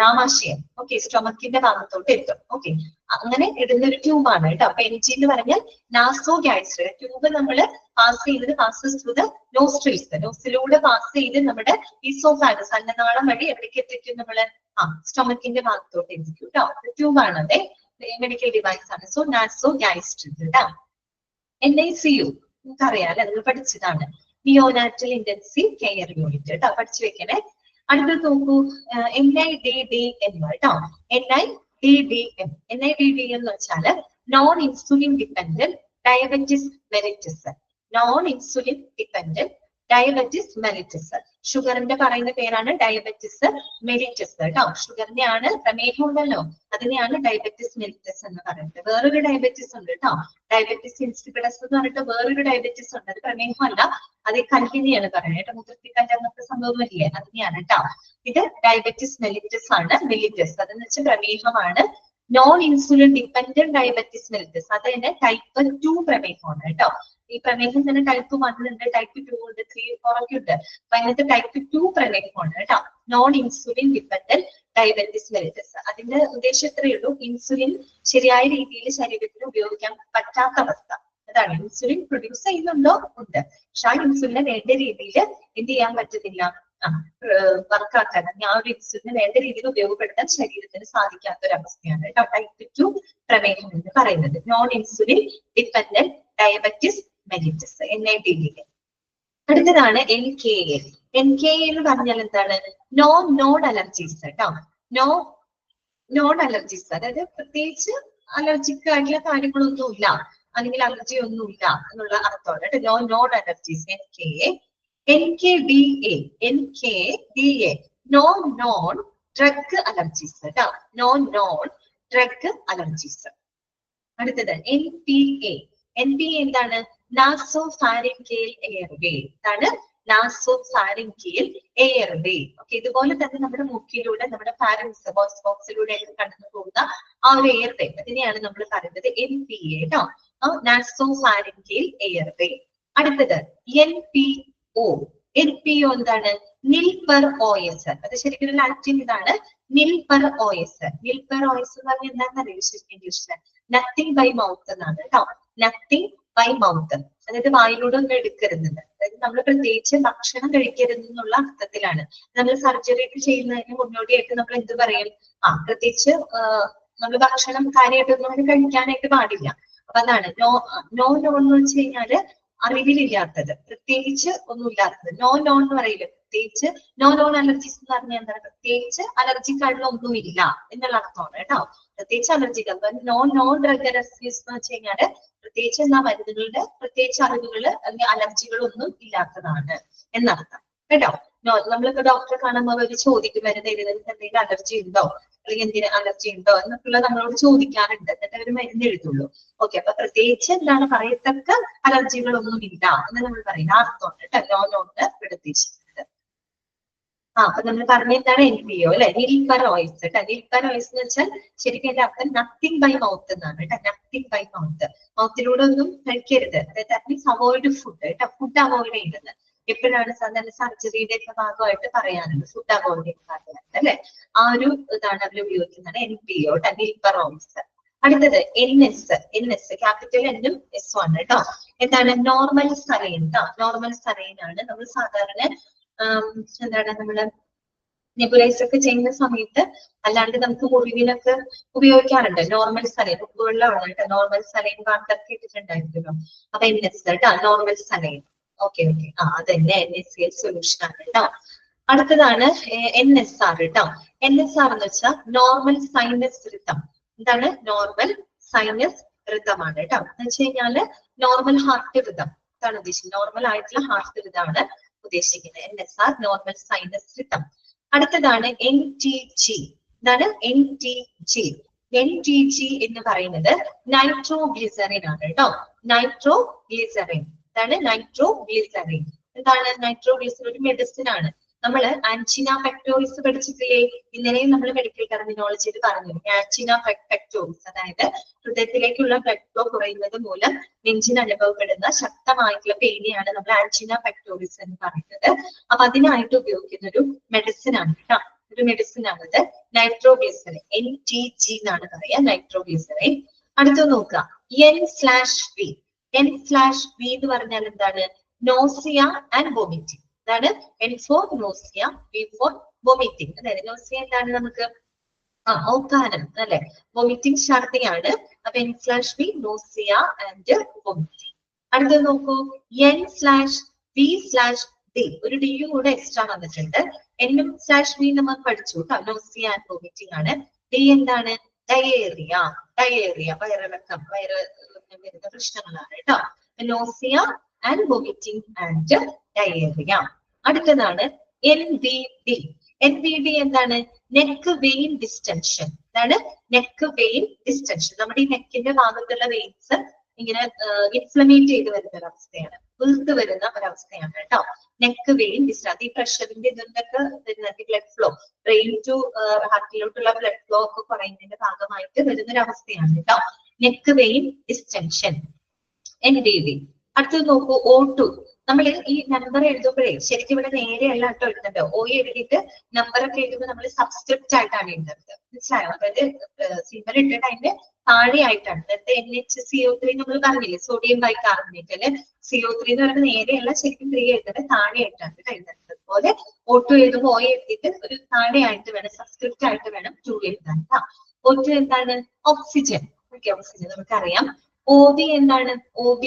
ആമാശയം. ഓക്കെ, സ്റ്റൊമക്കിന്റെ ഭാഗത്തോട്ട് എത്തും. ഓക്കെ, അങ്ങനെ ഇടുന്ന ഒരു ട്യൂബാണ് കേട്ടോ. അപ്പൊ NG എന്ന് പറഞ്ഞാൽ നാസോഗ്യാസ്ട്രിക്. ട്യൂബ് നമ്മൾ പാസ് ചെയ്തത് പാസസ് ത്രൂ ദ നോസ്ട്രിൽസ്. നോസിലൂടെ പാസ് ചെയ്ത് നമ്മുടെ ഈസോഫാഗസ് അന്നനാളം വഴി എവിടേക്ക് എത്തിക്കും? നമ്മള് സ്റ്റൊമക്കിന്റെ ഭാഗത്തോട്ട് എത്തിക്കും കേട്ടോ. ട്യൂബാണ്, അതെ, മെഡിക്കൽ ഡിവൈസ് ആണ്. സോ നാസോഗ്യാസ്ട്രിക് കേട്ടോ. NICU നമുക്കറിയാം അല്ലെ? നിങ്ങൾ പഠിച്ചതാണ്. നിയോനാറ്റൽ ഇന്റൻസീവ് കെയർ യൂണിറ്റ് കേട്ടോ, പഠിച്ചു വെക്കണേ. അടുത്തത് നോക്കൂ, NIDDM കേട്ടോ. NIDDM എന്ന് വെച്ചാല് non insulin dependent diabetes mellitus. Non insulin dependent diabetes mellitus. ഷുഗറിന്റെ പറയുന്ന പേരാണ് ഡയബറ്റിസ് മെലിറ്റസ് കേട്ടോ. ഷുഗറിന്റെ ആണ്, പ്രമേഹം ഉണ്ടല്ലോ, അതിനെയാണ് ഡയബറ്റിസ് മെലിറ്റസ് എന്ന് പറയുന്നത്. വേറൊരു ഡയബറ്റിസ് ഉണ്ട് കേട്ടോ, ഡയബറ്റിസ് ഇൻസിപിഡസ് എന്ന് പറഞ്ഞിട്ട് വേറൊരു ഡയബറ്റിസ് ഉണ്ട്. അത് പ്രമേഹമല്ല, അത് കല്ലിനെയാണ് പറയുന്നത് കേട്ടോ. മുതിർത്തിക്കല്ല് അങ്ങനത്തെ സംഭവമില്ലേ, അതിനെയാണ് കേട്ടോ. ഇത് ഡയബറ്റിസ് മെലിറ്റസ് ആണ്. മെലിറ്റസ് അതെന്ന് വെച്ചാൽ പ്രമേഹമാണ്. Non insulin dependent diabetes mellitus അത് തന്നെ ടൈപ്പ് 2 പ്രമേഹമാണ് കേട്ടോ. ഈ പ്രമേഹം തന്നെ ടൈപ്പ് 1 ഉണ്ട്, ടൈപ്പ് 2 ഉണ്ട്, 3, 4 ഒക്കെ ഉണ്ട്. അപ്പൊ അതിനകത്ത് ടൈപ്പ് 2 പ്രമേഹമാണ് കേട്ടോ. Non insulin dependent diabetes mellitus. അതിന്റെ ഉദ്ദേശം ഇത്രയേ ഉള്ളൂ, ഇൻസുലിൻ ശരിയായ രീതിയിൽ ശരീരത്തിൽ ഉപയോഗിക്കാൻ പറ്റാത്ത അവസ്ഥ. അതാണ്, ഇൻസുലിൻ പ്രൊഡ്യൂസ് ചെയ്യുന്നുണ്ടോ, ഉണ്ട്, പക്ഷെ ആ ഇൻസുലിനെ വേണ്ട രീതിയിൽ എന്ത് ചെയ്യാൻ പറ്റുന്നില്ല, വർക്കാക്കാൻ, ആ ഒരു ഇൻസുലിനെ വേണ്ട രീതിയിൽ ഉപയോഗപ്പെടുത്താൻ ശരീരത്തിന് സാധിക്കാത്തൊരവസ്ഥയാണ് കേട്ടോ ടൈപ്പ് 2 പ്രമേഹം എന്ന് പറയുന്നത്. Non insulin dependent diabetes mellitus, NIDD. അടുത്തതാണ് NKA. NKA എന്ന് പറഞ്ഞാൽ എന്താണ്? നോൺ അലർജീസ് കേട്ടോ. നോൺ അലർജീസ്, അതായത് പ്രത്യേകിച്ച് അലർജിക് ആയിട്ടുള്ള കാര്യങ്ങളൊന്നും ഇല്ല, അല്ലെങ്കിൽ അലർജി ഒന്നും ഇല്ല എന്നുള്ള അർത്ഥമാണ് കേട്ടോ. Non allergies, NKA. NKDA. NKDA non drug allergies കേട്ടോ. Non drug allergies. അടുത്തത് NPA. NPA എന്താണ്? Nasopharyngeal airway. എന്താണ്? Nasopharyngeal airway. ഓക്കെ, ഇതുപോലെ തന്നെ നമ്മുടെ മൂക്കിലൂടെ, നമ്മുടെ ഫാരിങ്സ് ബോക്സിലൂടെ കടന്നു പോകുന്ന ആ ഒരു എയർവേ, അതിനെയാണ് നമ്മൾ പറയുന്നത് NPA കേട്ടോ. നാസോഫാരിൻഗിയൽ എയർവേ. അടുത്തത് NPO. NPO എന്താണ്? നിൽ പെർ OS. അത് ശരിക്കും ലാറ്റിൻ ഇതാണ്, നിൽ പെർ OS. നിൽ പെർ OS എന്ന് പറഞ്ഞാൽ എന്താണെന്ന് അറിയാം ശരിക്കും ഇംഗ്ലീഷില്? നത്തിങ് ബൈ മൗത്ത് എന്നാണ് കേട്ടോ. നത്തിങ് ബൈ മൗത്ത്, അതായത് വായിലൂടെ ഒന്നും എടുക്കരുത്, അതായത് നമ്മൾ പ്രത്യേകിച്ച് ഭക്ഷണം കഴിക്കരുത് എന്നുള്ള അർത്ഥത്തിലാണ്. നമ്മൾ സർജറി ഒക്കെ ചെയ്യുന്നതിന് മുന്നോടിയായിട്ട് നമ്മൾ എന്ത് പറയും? പ്രത്യേകിച്ച് നമ്മൾ ഭക്ഷണം കാര്യമായിട്ടൊന്നും കഴിക്കാനായിട്ട് പാടില്ല. അപ്പൊ അതാണ് നോ എന്ന് വെച്ച് കഴിഞ്ഞാല് അറിവിലില്ലാത്തത്, പ്രത്യേകിച്ച് ഒന്നുമില്ലാത്തത്. നോൺ എന്ന് പറയില്ല, പ്രത്യേകിച്ച് നോൺ അലർജീസ് എന്ന് പറഞ്ഞാൽ എന്താണ്? പ്രത്യേകിച്ച് അലർജിക്കായിട്ടുള്ള ഒന്നുമില്ല എന്നുള്ള അർത്ഥമാണ് കേട്ടോ. പ്രത്യേകിച്ച് അലർജികൾ, നോൺ ഡ്രഗ് അലർജീസ് എന്ന് വെച്ച് കഴിഞ്ഞാല് പ്രത്യേകിച്ച് എന്നാ മരുന്നുകളുടെ പ്രത്യേകിച്ച് അറിവുകൾ അല്ലെങ്കിൽ അലർജികൾ ഒന്നും ഇല്ലാത്തതാണ് എന്നർത്ഥം കേട്ടോ. നമ്മളിപ്പോ ഡോക്ടറെ കാണുമ്പോൾ അവർ ചോദിക്കും, മരുന്ന് എഴുതുന്നത് എന്തെങ്കിലും അലർജി ഉണ്ടോ, അല്ലെങ്കിൽ എന്തിന് അലർജി ഉണ്ടോ എന്നൊക്കെയുള്ള നമ്മളോട് ചോദിക്കാറുണ്ട്, എന്നിട്ട് അവർ മരുന്ന് എഴുതുള്ളൂ. ഓക്കെ, അപ്പൊ പ്രത്യേകിച്ച് എന്താണ് പറയത്തക്ക അലർജികളൊന്നും ഇല്ല എന്ന് നമ്മൾ പറയുന്ന അർത്ഥമുണ്ട് കേട്ടോ നോണ്ട് ഉദ്ദേശിക്കുന്നത്. അപ്പൊ നമ്മൾ പറഞ്ഞ എന്താണ്? NPO അല്ലെ, നിൽ പെർ OS കേട്ടോ. നിൽ പെർ OS എന്ന് വെച്ചാൽ ശരിക്കും എന്റെ അർത്ഥം നത്തിങ് ബൈ മൗത്ത് എന്നാണ് കേട്ടോ. നത്തിങ് ബൈ മൗത്ത്, മൗത്തിലൂടെ ഒന്നും കഴിക്കരുത്, അതായത് ദാറ്റ് മീൻസ് അവോയ്ഡ് ഫുഡ് കേട്ടോ. ഫുഡ് അവോയ്ഡ് ചെയ്യുന്നത് എപ്പോഴാണ്? സാധാരണ സർജറിയുടെ ഒക്കെ ഭാഗമായിട്ട് പറയാറുണ്ട്, ഫുഡ് അവോയ്ഡ് ചെയ്യുന്നത് അല്ലെ. ആ ഒരു ഇതാണ് അവർ ഉപയോഗിക്കുന്നത്, NPO കേട്ടോ, നിൽ പെർ OS. അടുത്തത് NS, ക്യാപിറ്റൽ N-ഉം S-ഉം ആണ് കേട്ടോ. എന്താണ്? നോർമൽ സലൈൻ കേട്ടോ. നോർമൽ സലൈൻ ആണ് നമ്മൾ സാധാരണ എന്താണ് നമ്മള് നെബുലൈസ് ഒക്കെ ചെയ്യുന്ന സമയത്ത്, അല്ലാണ്ട് നമുക്ക് മുറിവിനൊക്കെ ഉപയോഗിക്കാറുണ്ട് നോർമൽ സലൈൻ. ഉപ്പുവെള്ളമാണ് കേട്ടോ നോർമൽ സലൈൻ, വാർത്തയൊക്കെ ഇട്ടിട്ടുണ്ടായിരുന്നല്ലോ. അപ്പൊ NS കേട്ടോ, നോർമൽ സലൈൻ. ഓക്കെ, അത് തന്നെ NaCl സൊല്യൂഷൻ ആണ് കേട്ടോ. അടുത്തതാണ് NSR കേട്ടോ. NSR എന്ന് വെച്ചാൽ നോർമൽ സൈനസ് റിതം. എന്താണ്? നോർമൽ സൈനസ് റിതമാണ് കേട്ടോ. എന്ന് വെച്ച് കഴിഞ്ഞാല് നോർമൽ ഹാർട്ട് റിതം ഇതാണ് ഉദ്ദേശിക്കുന്നത്. നോർമൽ ആയിട്ടുള്ള ഹാർട്ട് റിതമാണ് ഉദ്ദേശിക്കുന്നത്. NSR normal sinus rhythm. അടുത്തതാണ് NTG. എന്താണ്? NTG എന്ന് പറയുന്നത് നൈട്രോഗ്ലിസറിൻ ആണ് കേട്ടോ. നൈട്രോഗ്ലിസറിൻ. എന്താണ്? നൈട്രോഗ്ലിസറിൻ. എന്താണ് നൈട്രോഗ്ലിസറിൻ? ഒരു മെഡിസിൻ ആണ്. നമ്മൾ ആൻജിന പെക്ടോറിസ് പഠിച്ചിട്ടില്ലേ? ഇന്നലെയും നമ്മൾ മെഡിക്കൽ ടെർമിനോളജിയിൽ പറഞ്ഞു. ആൻജിന പെക്ടോറിസ്, അതായത് ഹൃദയത്തിലേക്കുള്ള ബ്ലഡ് ഫ്ലോ കുറയുന്നത് മൂലം നെഞ്ചിന് അനുഭവപ്പെടുന്ന ശക്തമായിട്ടുള്ള പെയിനെയാണ് നമ്മൾ ആൻജിന പെക്ടോറിസ് എന്ന് പറയുന്നത്. അപ്പൊ അതിനായിട്ട് ഉപയോഗിക്കുന്ന ഒരു മെഡിസിൻ ആണ് കേട്ടോ. ഒരു മെഡിസിൻ ആണത് നൈട്രോഗ്ലിസറിൻ. NTG എന്നാണ് പറയാ, നൈട്രോഗ്ലിസറിൻ. അടുത്ത നോക്കുക, N/V. N/V എന്ന് പറഞ്ഞാൽ എന്താണ്? Nausea and vomiting. അതാണ് N for nausea, V for vomiting. അതായത് നോസിയ എന്താണ്? നമുക്ക് ഓക്കാനം അല്ലെ, വോമിറ്റിംഗ് ഛർദിയാണ്. അപ്പൊ N/V നോസിയ ആൻഡ് വോമിറ്റിംഗ്. അടുത്തത് നോക്കൂ, N/V/D. ഒരു D കൂടെ എക്സ്ട്രാ വന്നിട്ടുണ്ട്. N/V നമ്മൾ പഠിച്ചു കേട്ടോ, നോസിയ ആൻഡ് വോമിറ്റിംഗ് ആണ്. D എന്താണ്? ഡയേറിയ. വയറിളക്കം, വരുന്ന പ്രശ്നങ്ങളാണ് കേട്ടോ. Nausea and vomiting and diarrhoea. അടുത്തതാണ് NVD. NVD എന്താണ്? Neck vein distension. അതാണ് നെക്ക് വെയിൻ ഡിസ്റ്റൻഷൻ. നമ്മുടെ ഈ നെക്കിന്റെ ഭാഗത്തുള്ള വെയിൻസ് ഇങ്ങനെ ഇൻഫ്ലമേറ്റ് ചെയ്ത് വരുന്ന ഒരവസ്ഥയാണ്, വീർത്ത് വരുന്ന ഒരവസ്ഥയാണ് കേട്ടോ. Neck vein distance. ഈ പ്രഷറിന്റെ ഇതൊക്കെ വരുന്നത് ബ്ലഡ് ഫ്ലോ, ബ്രെയിൻ ടു ഹാർട്ടിലോട്ടുള്ള ബ്ലഡ് ഫ്ലോ ഒക്കെ കുറയുന്നതിന്റെ ഭാഗമായിട്ട് വരുന്ന ഒരു അവസ്ഥയാണ് കേട്ടോ, നെക്ക് വെയിൻ ഡിസ്റ്റൻഷൻ, NVD. അടുത്തത് നോക്കൂ, O2. നമ്മൾ ഈ നമ്പർ എഴുതുമ്പോഴേ ശരിക്കും ഇവിടെ നേരെയല്ല കേട്ടോ എഴുതുന്നുണ്ട്. O എഴുതിയിട്ട് നമ്പറൊക്കെ എഴുതുമ്പോൾ നമ്മൾ സബ്സ്ക്രിപ്റ്റ് ആയിട്ടാണ് എഴുതുന്നത്, മനസ്സിലായോ? അതായത് സിമ്പൽ ഇട്ടിട്ട് അതിന്റെ താഴെയായിട്ടാണ്. നേരത്തെ NHCO3 നമ്മൾ പറഞ്ഞില്ലേ, സോഡിയം ബൈകാർബണേറ്റ് അല്ലെ, CO3 എന്ന് പറയുന്നത് നേരെയല്ല, ശരിക്കും 3 എഴുതുന്നത് താഴെയായിട്ടാണ് എഴുതുന്നത്. അതുപോലെ O2 എഴുതുമ്പോൾ O എഴുതിയിട്ട് ഒരു താഴെയായിട്ട് വേണം, സബ്സ്ക്രിപ്റ്റ് ആയിട്ട് വേണം 2 എഴുതാൻ. O2 എന്താണ്? ഓക്സിജൻ. ഓക്കെ, ഓക്സിജൻ നമുക്കറിയാം. OB എന്താണ്? OB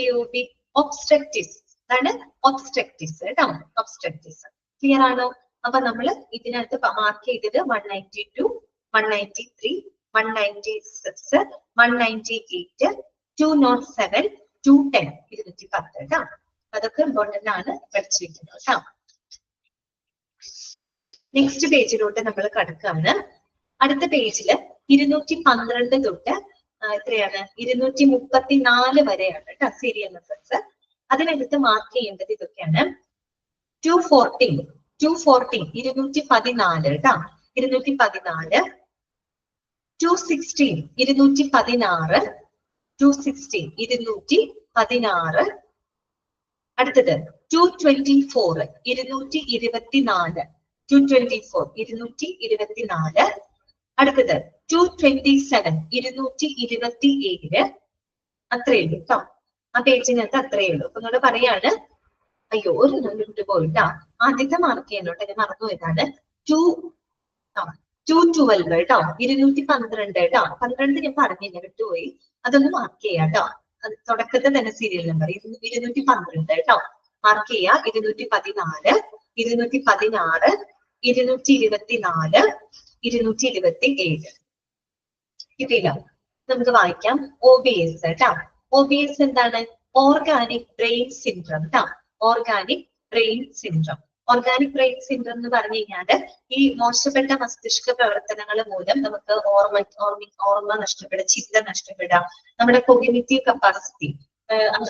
ഒബ്സ്ട്രക്റ്റിസ്. അതാണ് ഒബ്സ്ട്രക്റ്റിസ് കേട്ടോ, ഒബ്സ്ട്രക്റ്റിസ്. ക്ലിയർ ആണോ? അപ്പൊ നമ്മൾ ഇതിനകത്ത് മാർക്ക് ചെയ്തത് 192, 193, 196, 198, 207, 210, 210 കേട്ടോ. അതൊക്കെ ഇമ്പോർട്ടന്റ് ആണ്, പഠിച്ചു വെക്കുന്നത് കേട്ടോ. നെക്സ്റ്റ് പേജിലോട്ട് നമ്മൾ കടക്കാണ്. അടുത്ത പേജില് 212 തൊട്ട് എത്രയാണ്? 234 വരെയാണ് കേട്ടോ സീരിയൽ നമ്പേഴ്സ്. അതിനകത്ത് മാർക്ക് ചെയ്യേണ്ടത് ഇതൊക്കെയാണ്. 214, 214 കേട്ടോ, 214. 216, 216, 216, 216. അടുത്തത് 224, 224, 224, 224. അടുത്തത് 227, 227. അത്രയേ ഉള്ളൂ കേട്ടോ, ആ പേജിനകത്ത് അത്രയേ ഉള്ളൂ. അപ്പൊ നിങ്ങൾ പറയാണ്, അയ്യോ ഒരു വിട്ടു പോയിട്ടാ, ആദ്യത്തെ മാർക്ക് ചെയ്യണോട്ടെ, ഞാൻ മറന്നു പോയതാണ്. 212 കേട്ടോ, 212 കേട്ടോ. 12 ഞാൻ പറഞ്ഞില്ല, വിട്ടുപോയി, അതൊന്ന് മാർക്ക് ചെയ്യാം കേട്ടോ. അത് തുടക്കത്തെ തന്നെ സീരിയൽ നമ്പർ 212 കേട്ടോ, മാർക്ക് ചെയ്യാ. 214, 216, 224, 227. കിട്ടിയില്ല? നമുക്ക് വായിക്കാം. OBS കേട്ടോ. OBS എന്താണ്? ഓർഗാനിക് ബ്രെയിൻ സിൻഡ്രം കേട്ടോ, organic brain syndrome. Organic brain syndrome എന്ന് പറഞ്ഞു കഴിഞ്ഞാല് ഈ മോശപ്പെട്ട മസ്തിഷ്ക പ്രവർത്തനങ്ങൾ മൂലം നമുക്ക് ഓർമ്മ നഷ്ടപ്പെടുക, ചിന്ത നഷ്ടപ്പെടുക, നമ്മുടെ കോഗ്നിറ്റീവ് കപ്പാസിറ്റി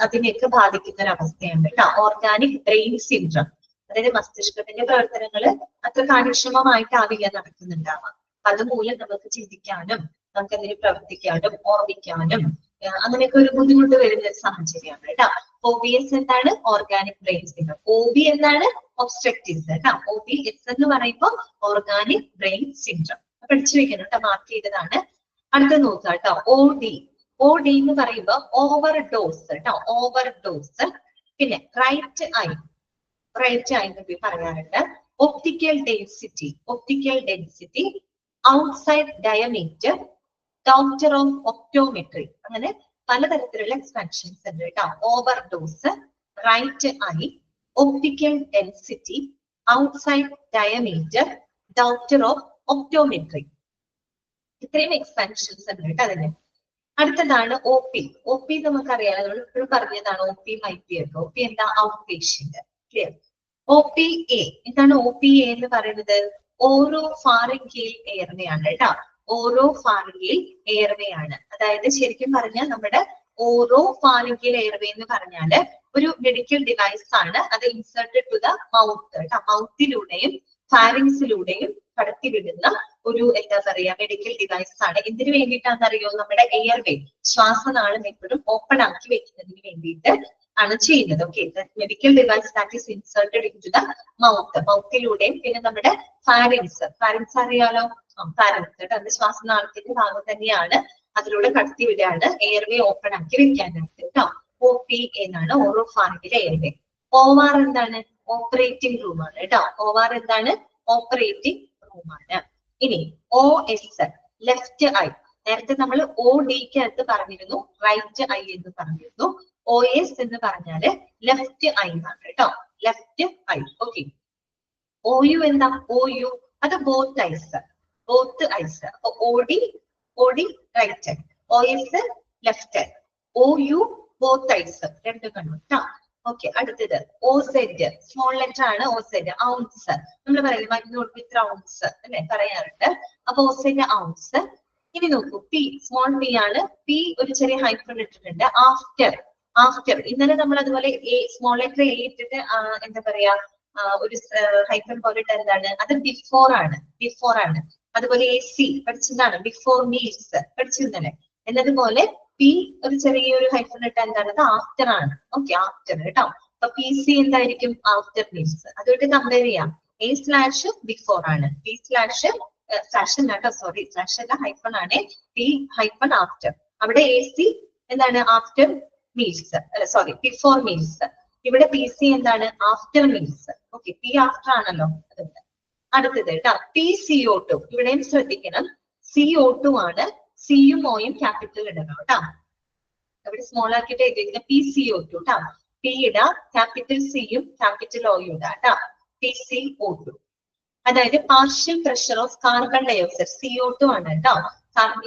അതിനെയൊക്കെ ബാധിക്കുന്ന ഒരു അവസ്ഥയാണ് കേട്ടോ, ഓർഗാനിക് ബ്രെയിൻ സിൻഡ്രം. അതായത് മസ്തിഷ്കത്തിന്റെ പ്രവർത്തനങ്ങൾ അത്ര കാര്യക്ഷമമായിട്ടാവില്ല നടക്കുന്നുണ്ടാവാം. അതുമൂലം നമുക്ക് ചിന്തിക്കാനും നമുക്ക് എന്തെങ്കിലും പ്രവർത്തിക്കാനും ഓർമ്മിക്കാനും അങ്ങനെയൊക്കെ ഒരു ബുദ്ധിമുട്ട് വരുന്ന ഒരു സാഹചര്യമാണ് കേട്ടോ. OBS എന്താണ്? Organic brain syndrome. OB എന്താണ്? ഒബ്സ്ട്രക്റ്റീവ്സ് കേട്ടോ. OBS എന്ന് പറയുമ്പോൾ ഓർഗാനിക് ബ്രെയിൻ സിൻഡ്രം. പഠിച്ചു വെക്കണം കേട്ടോ, മാർക്ക് ചെയ്തതാണ്. അടുത്ത നോക്കുക കേട്ടോ, OD. OD എന്ന് പറയുമ്പോൾ ഓവർ ഡോസ് കേട്ടോ, ഓവർ ഡോസ്. പിന്നെ റൈറ്റ് ഐ എന്ന് പറയാറുണ്ട്. Optical density, optical density, outside diameter, doctor of optometry. അങ്ങനെ പലതരത്തിലുള്ള എക്സ്പാൻഷൻസ് ഉണ്ട് കേട്ടോ. Overdose, right eye, optical density, outside diameter, doctor of optometry. ഇത്രയും എക്സ്പാൻഷൻസ് ഉണ്ട് കേട്ടോ അതിന്. അടുത്തതാണ് OP. OP നമുക്കറിയാം, നമ്മൾ ഇപ്പോഴും പറഞ്ഞതാണ് OP MIP ഒക്കെ. OP എന്താ? Out patient. ക്ലിയർ? OPA എന്താണ്? OPA എന്ന് പറയുന്നത് ഓരോ ഫാറിംഗിയൽ എയർവേയാണ് കേട്ടോ, ഓരോ ഫാറിംഗിയൽ എയർവേ ആണ്. അതായത് ശരിക്കും പറഞ്ഞാൽ നമ്മുടെ ഓരോ ഫാറിംഗിയൽ എയർവേ എന്ന് പറഞ്ഞാല് ഒരു മെഡിക്കൽ ഡിവൈസ് ആണ്. അത് ഇൻസേർട്ടഡ് ടു ദ മൗത്ത് കേട്ടോ, മൗത്തിലൂടെയും ഫാരിങ്സിലൂടെയും കടത്തിവിടുന്ന ഒരു എന്താ പറയാ മെഡിക്കൽ ഡിവൈസ് ആണ്. എന്തിനു വേണ്ടിയിട്ടാണെന്നറിയോ? നമ്മുടെ എയർവേ, ശ്വാസനാളം എപ്പോഴും ഓപ്പൺ ആക്കി വെക്കുന്നതിന് വേണ്ടിയിട്ട് ആണ് ചെയ്യുന്നത്. Okay, medical device that is inserted in to the mouth, മൗത്തിലൂടെയും പിന്നെ നമ്മുടെ ഫാരിങ്സ്, ഫാരിങ്സ് അറിയാലോ, ഫാരിങ്സ് കേട്ടോ, അത് ശ്വാസനാളത്തിന്റെ ഭാഗം തന്നെയാണ്, അതിലൂടെ കടത്തിവിടാണ് എയർവേ ഓപ്പൺ ആക്കി വെക്കാനായിട്ട് കേട്ടോ. OPA എന്നാണ് ഓരോ ഫാറിംഗിലെ എയർവേ. OR എന്താണ്? ഓപ്പറേറ്റിംഗ് റൂം ആണ് കേട്ടോ. OR എന്താണ്? ഓപ്പറേറ്റിംഗ് റൂം ആണ്. ഇനി OS, ലെഫ്റ്റ് ഐ. നേരത്തെ നമ്മൾ ODക്ക് അടുത്ത് പറഞ്ഞിരുന്നു റൈറ്റ് ഐ എന്ന് പറഞ്ഞിരുന്നു. OS എന്ന് പറഞ്ഞാല് ലെഫ്റ്റ് ഐ ആണ് കേട്ടോ, ലെഫ്റ്റ് ഐ. ഓക്കെ. OU എന്താ? OU അത് ബോത്ത് ഐസ്, ബോത്ത് ഐസ്. അപ്പൊ OD right eye, OS left eye, OU both eyes, രണ്ട് കണ്ണു കേട്ടോ. ഓക്കെ, അടുത്തത് ഓസെഡ്, സ്മോൾ ലെറ്റർ ആണ് ഓസെഡ്. ഔൺസ് നമ്മൾ പറയില്ലേ മഗ്നോട്ട് വിത്ത് ഔൺസ് അല്ലെ പറയാറുണ്ട്. അപ്പൊ ഓസെഡ് ഔൺസ്. ഇനി നോക്കൂ പി, സ്മോൾ പി ആണ്. പി ഒരു ചെറിയ ഹൈഫൺ ഇട്ടിട്ടുണ്ട്. ആഫ്റ്റർ, ആഫ്റ്റർ ഇന്നലെ നമ്മൾ അതുപോലെ എ, സ്മോൾ ലെറ്റർ എ ഇട്ടിട്ട് എന്താ പറയാ ഒരു ഹൈഫൺ പോലെ ഇട്ട് എന്താണ് അത് ബിഫോർ ആണ്, ബിഫോർ ആണ്. അതുപോലെ എ സി പഠിച്ചതാണ്, ബിഫോർ മീൽസ് പഠിച്ചിരുന്നല്ലേ. എന്നതുപോലെ പി ഒരു ചെറിയൊരു ഹൈഫൺ ഇട്ട എന്താണ് അത് ആഫ്റ്റർ ആണ്. ഓക്കെ, ആഫ്റ്റർ കേട്ടോ. അപ്പൊ പി സി എന്തായിരിക്കും ആഫ്റ്റർ മീൽസ്. അതുകൊണ്ട് കമ്പയർ ചെയ്യാം. എ സ്ലാഷ് ബിഫോർ ആണ്, പി സ്ലാഷ് സ്ലാഷ് അല്ല സോറി സ്ലാഷ് അല്ല ഹൈഫൺ ആണ്, പി ഹൈഫൺ ആഫ്റ്റർ. അവിടെ എ സി എന്താണ് ആഫ്റ്റർ മീൽസ്, അല്ല സോറി ബിഫോർ മീൽസ്. ഇവിടെ പി സി എന്താണ് after meals. Okay, P after ആണല്ലോ അതുകൊണ്ട്. അടുത്തത് കേട്ടോ പി സിഒ ടു. ഇവിടെയും ശ്രദ്ധിക്കണം CO2 ആണ്. സിയും ഓയും ക്യാപിറ്റൽ ഇടണം കേട്ടോ. അവിടെ സ്മോൾ ആക്കിയിട്ട് എഴുതിയിരിക്കുന്ന PCO2 കേട്ടോ. പി ഇടാ, ക്യാപിറ്റൽ സിയും ക്യാപിറ്റൽ ഓയും ഇടാ കേട്ടോ. PCO2 അതായത് partial pressure of carbon dioxide. CO2 ആണ് കേട്ടോ.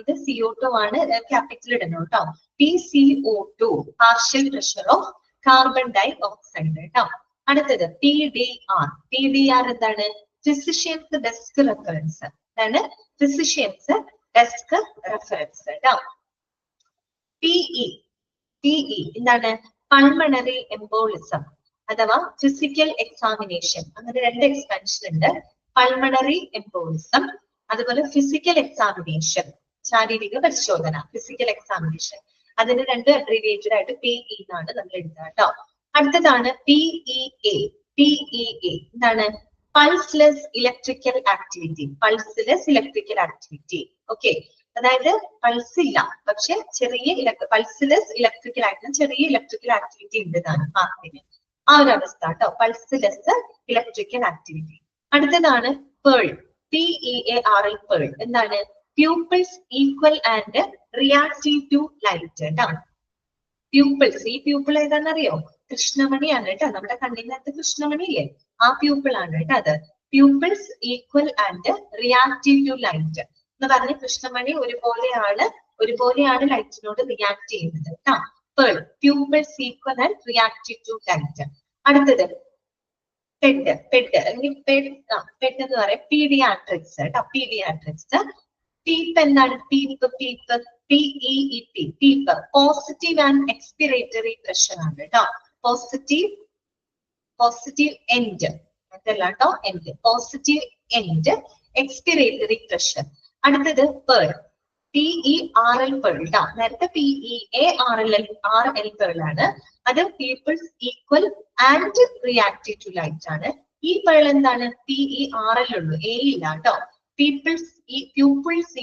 ഇത് CO2 ആണ്, ക്യാപിറ്റൽ ഇടണം കേട്ടോ. PCO2 partial pressure of carbon dioxide കേട്ടോ. അടുത്തത് PDR. PDR എന്താണ് ഫിസിഷ്യൻസ് ഡെസ്ക് റെഫറൻസ്. അതാണ് ഫിസിഷ്യൻസ് ഡെസ്ക് റെഫറൻസ് കേട്ടോ. PE. PE എന്താണ് പൾമണറി എംബോളിസം അഥവാ ഫിസിക്കൽ എക്സാമിനേഷൻ. അങ്ങനെ രണ്ട് എക്സ്പാൻഷൻ ഉണ്ട്, പൾമണറി എംബോളിസം അതുപോലെ ഫിസിക്കൽ എക്സാമിനേഷൻ, ശാരീരിക പരിശോധന, ഫിസിക്കൽ എക്സാമിനേഷൻ. അതിന് രണ്ട് അബ്രീവിയേറ്റഡ് ആയിട്ട് PE എന്നാണ് നമ്മൾ എഴുതുക കേട്ടോ. അടുത്തതാണ് PEA. PEA എന്താണ് pulseless electrical activity. Pulseless electrical activity. Okay, അതായത് പൾസ് ഇല്ല പക്ഷെ ചെറിയ പൾസ്ലെസ് ഇലക്ട്രിക്കൽ ആക്ടിവിറ്റി, ചെറിയ ഇലക്ട്രിക്കൽ ആക്ടിവിറ്റി ഉണ്ട് ഹാർട്ടിന്. ആ ഒരു അവസ്ഥ കേട്ടോ, പൾസ്ലെസ് ഇലക്ട്രിക്കൽ ആക്ടിവിറ്റി. അടുത്തതാണ് പേൾ. PEARL പേൾ എന്താണ് pupils equal and reactive to light കേട്ടോ. പ്യൂപ്പിൾസ്, ഈ പ്യൂപ്പിൾ ഏതാണെന്നറിയോ? കൃഷ്ണമണിയാണ് കേട്ടോ. നമ്മുടെ കണ്ണിനകത്ത് കൃഷ്ണമണി ഇല്ലേ, ആ പ്യൂപ്പിൾ ആണ് കേട്ടോ അത്. Pupils equal and reactive to light എന്ന് പറഞ്ഞ കൃഷ്ണമണി ഒരുപോലെയാണ് ലൈറ്റിനോട് റിയാക്ട് ചെയ്യുന്നത് കേട്ടോ. Pearl, pupils equal and reactive to light. അടുത്തത് പെഡ്. പെഡ് അല്ലെങ്കിൽ പെഡ് എന്ന് പറയാം പീഡിയാട്രിക്സ് കേട്ടോ. പീഡിയാട്രിക്സ്. പീപ്പ് എന്താണ് peep? Peep PEEP peep positive and expiratory pressure ആണ് കേട്ടോ. പോസിറ്റീവ് എൻഡ് അതല്ല കേട്ടോ, end positive end expiratory pressure. അടുത്തത് പേൾ. PERL പേൾ കേട്ടോ. നേരത്തെ PEARL പേൾ ആണ്. അത് pupils equal and reactive to light ആണ്. ഈ പേൾ എന്താണ് PERL ഉള്ളൂ, A ഇല്ല കേട്ടോ. Peoples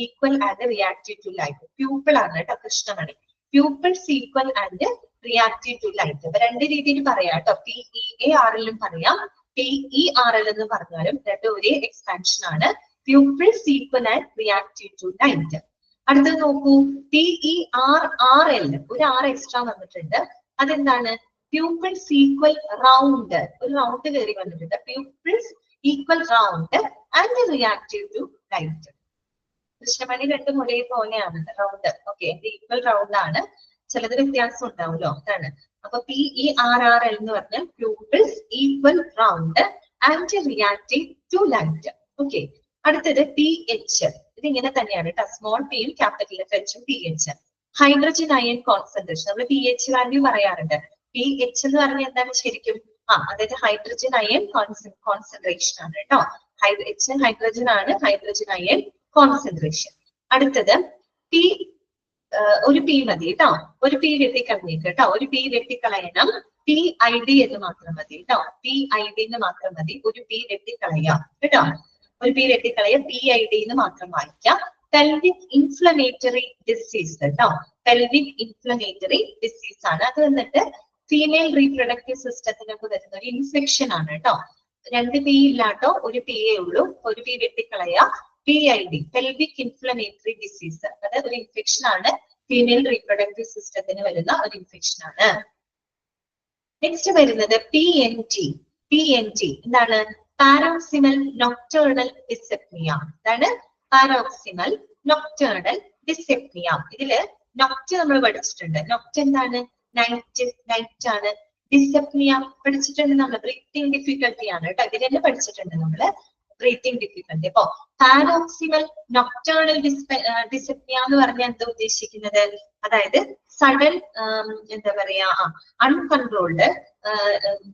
equal and reactive to light. Pupil ആണ് കേട്ടോ കൃഷ്ണമണി. Pupils equal and reactive to light. അപ്പൊ രണ്ട് രീതിയിൽ പറയാം കേട്ടോ. PEARL പറയാം, PERL എന്ന് പറഞ്ഞാലും രണ്ട് ഒരേ എക്സ്പാൻഷൻ ആണ്. Pupils equal and reactive to light. അടുത്തത് നോക്കൂ PERRL. ഒരു R എക്സ്ട്രാ വന്നിട്ടുണ്ട്. അതെന്താണ് പ്യൂപ്പിൾസ് ഈക്വൽ റൗണ്ട്. ഒരു റൗണ്ട് കയറി വന്നിട്ടുണ്ട്. Pupils equal round and reactive to light. കൃഷ്ണമണി രണ്ടും ഒരേപോലെയാണ് റൗണ്ട്. ഓക്കെ, ഈക്വൽ റൗണ്ട് ആണ്, ചിലത് വ്യത്യാസം ഉണ്ടാവുമല്ലോ, അതാണ്. അപ്പൊ PERRL എന്ന് പറഞ്ഞാൽ pupils equal round and reactive to light. Okay, അടുത്തത് PH. ഇത് ഇങ്ങനെ തന്നെയാണ് കേട്ടോ, സ്മോൾ പിയും capital H PH. Hydrogen ion concentration. നമ്മൾ PH വാല്യൂ പറയാറുണ്ട്. PH എന്ന് പറഞ്ഞാൽ എന്താണ് ശരിക്കും? അതായത് ഹൈഡ്രജൻ അയൺ കോൺസെൻട്രേഷൻ ആണ് കേട്ടോ. H ഹൈഡ്രജൻ ആണ്, ഹൈഡ്രജൻ അയൺ കോൺസെൻട്രേഷൻ. അടുത്തത് ഒരു P മതി കേട്ടോ. ഒരു P വെട്ടിക്കളഞ്ഞേക്ക് കേട്ടോ. ഒരു P വെട്ടിക്കളയണം. PID എന്ന് മാത്രം മതി കേട്ടോ. PID എന്ന് മാത്രം മതി. ഒരു P വെട്ടിക്കളയാം കേട്ടോ. ഒരു P വെട്ടിക്കളയ PID എന്ന് മാത്രം വായിക്കാം. പെൽവിക് ഇൻഫ്ലമേറ്ററി ഡിസീസ് കേട്ടോ. പെൽവിക് ഇൻഫ്ലമേറ്ററി ഡിസീസ് ആണ്. അത് വന്നിട്ട് ഫീമെയിൽ റീപ്രൊഡക്റ്റീവ് സിസ്റ്റത്തിനൊക്കെ വരുന്ന ഒരു ഇൻഫെക്ഷൻ ആണ് കേട്ടോ. രണ്ട് P ഇല്ലാട്ടോ, ഒരു P ഉള്ളൂ. ഒരു P വെട്ടിക്കളയ. PID pelvic inflammatory disease, അത് ഒരു ഇൻഫെക്ഷൻ ആണ്. ഫീമെയിൽ റീപ്രൊഡക്റ്റീവ് സിസ്റ്റത്തിന് വരുന്ന ഒരു ഇൻഫെക്ഷൻ ആണ്. നെക്സ്റ്റ് വരുന്നത് PNT. PNT എന്താണ്? പാരോക്സിമൽ നോക്ടേർണൽ ഡിസെപ്നിയ. അതാണ് പാരോക്സിമൽ നോക്ടേർണൽ ഡിസെപ്നിയ. ഇതില് നൊക്ട് നമ്മൾ പഠിച്ചിട്ടുണ്ട്. നൊക്ട് എന്താണ്? നൈറ്റ് ആണ്. ഡിസപ്നിയ പഠിച്ചിട്ടുണ്ട് നമ്മൾ. ബ്രീത്തിങ് ഡിഫിക്കൽട്ടി ആണ് കേട്ടോ. ഇതിൽ തന്നെ പഠിച്ചിട്ടുണ്ട് നമ്മള് ബ്രീത്തിങ് ഡിഫിക്കൽട്ടി. അപ്പൊ പാരോക്സിമൽ നൊക്ടേണൽ ഡിസപ്നിയ എന്ന് പറഞ്ഞാൽ എന്താ ഉദ്ദേശിക്കുന്നത്? അതായത് സഡൻ എന്താ പറയാ അൺകൺട്രോൾഡ്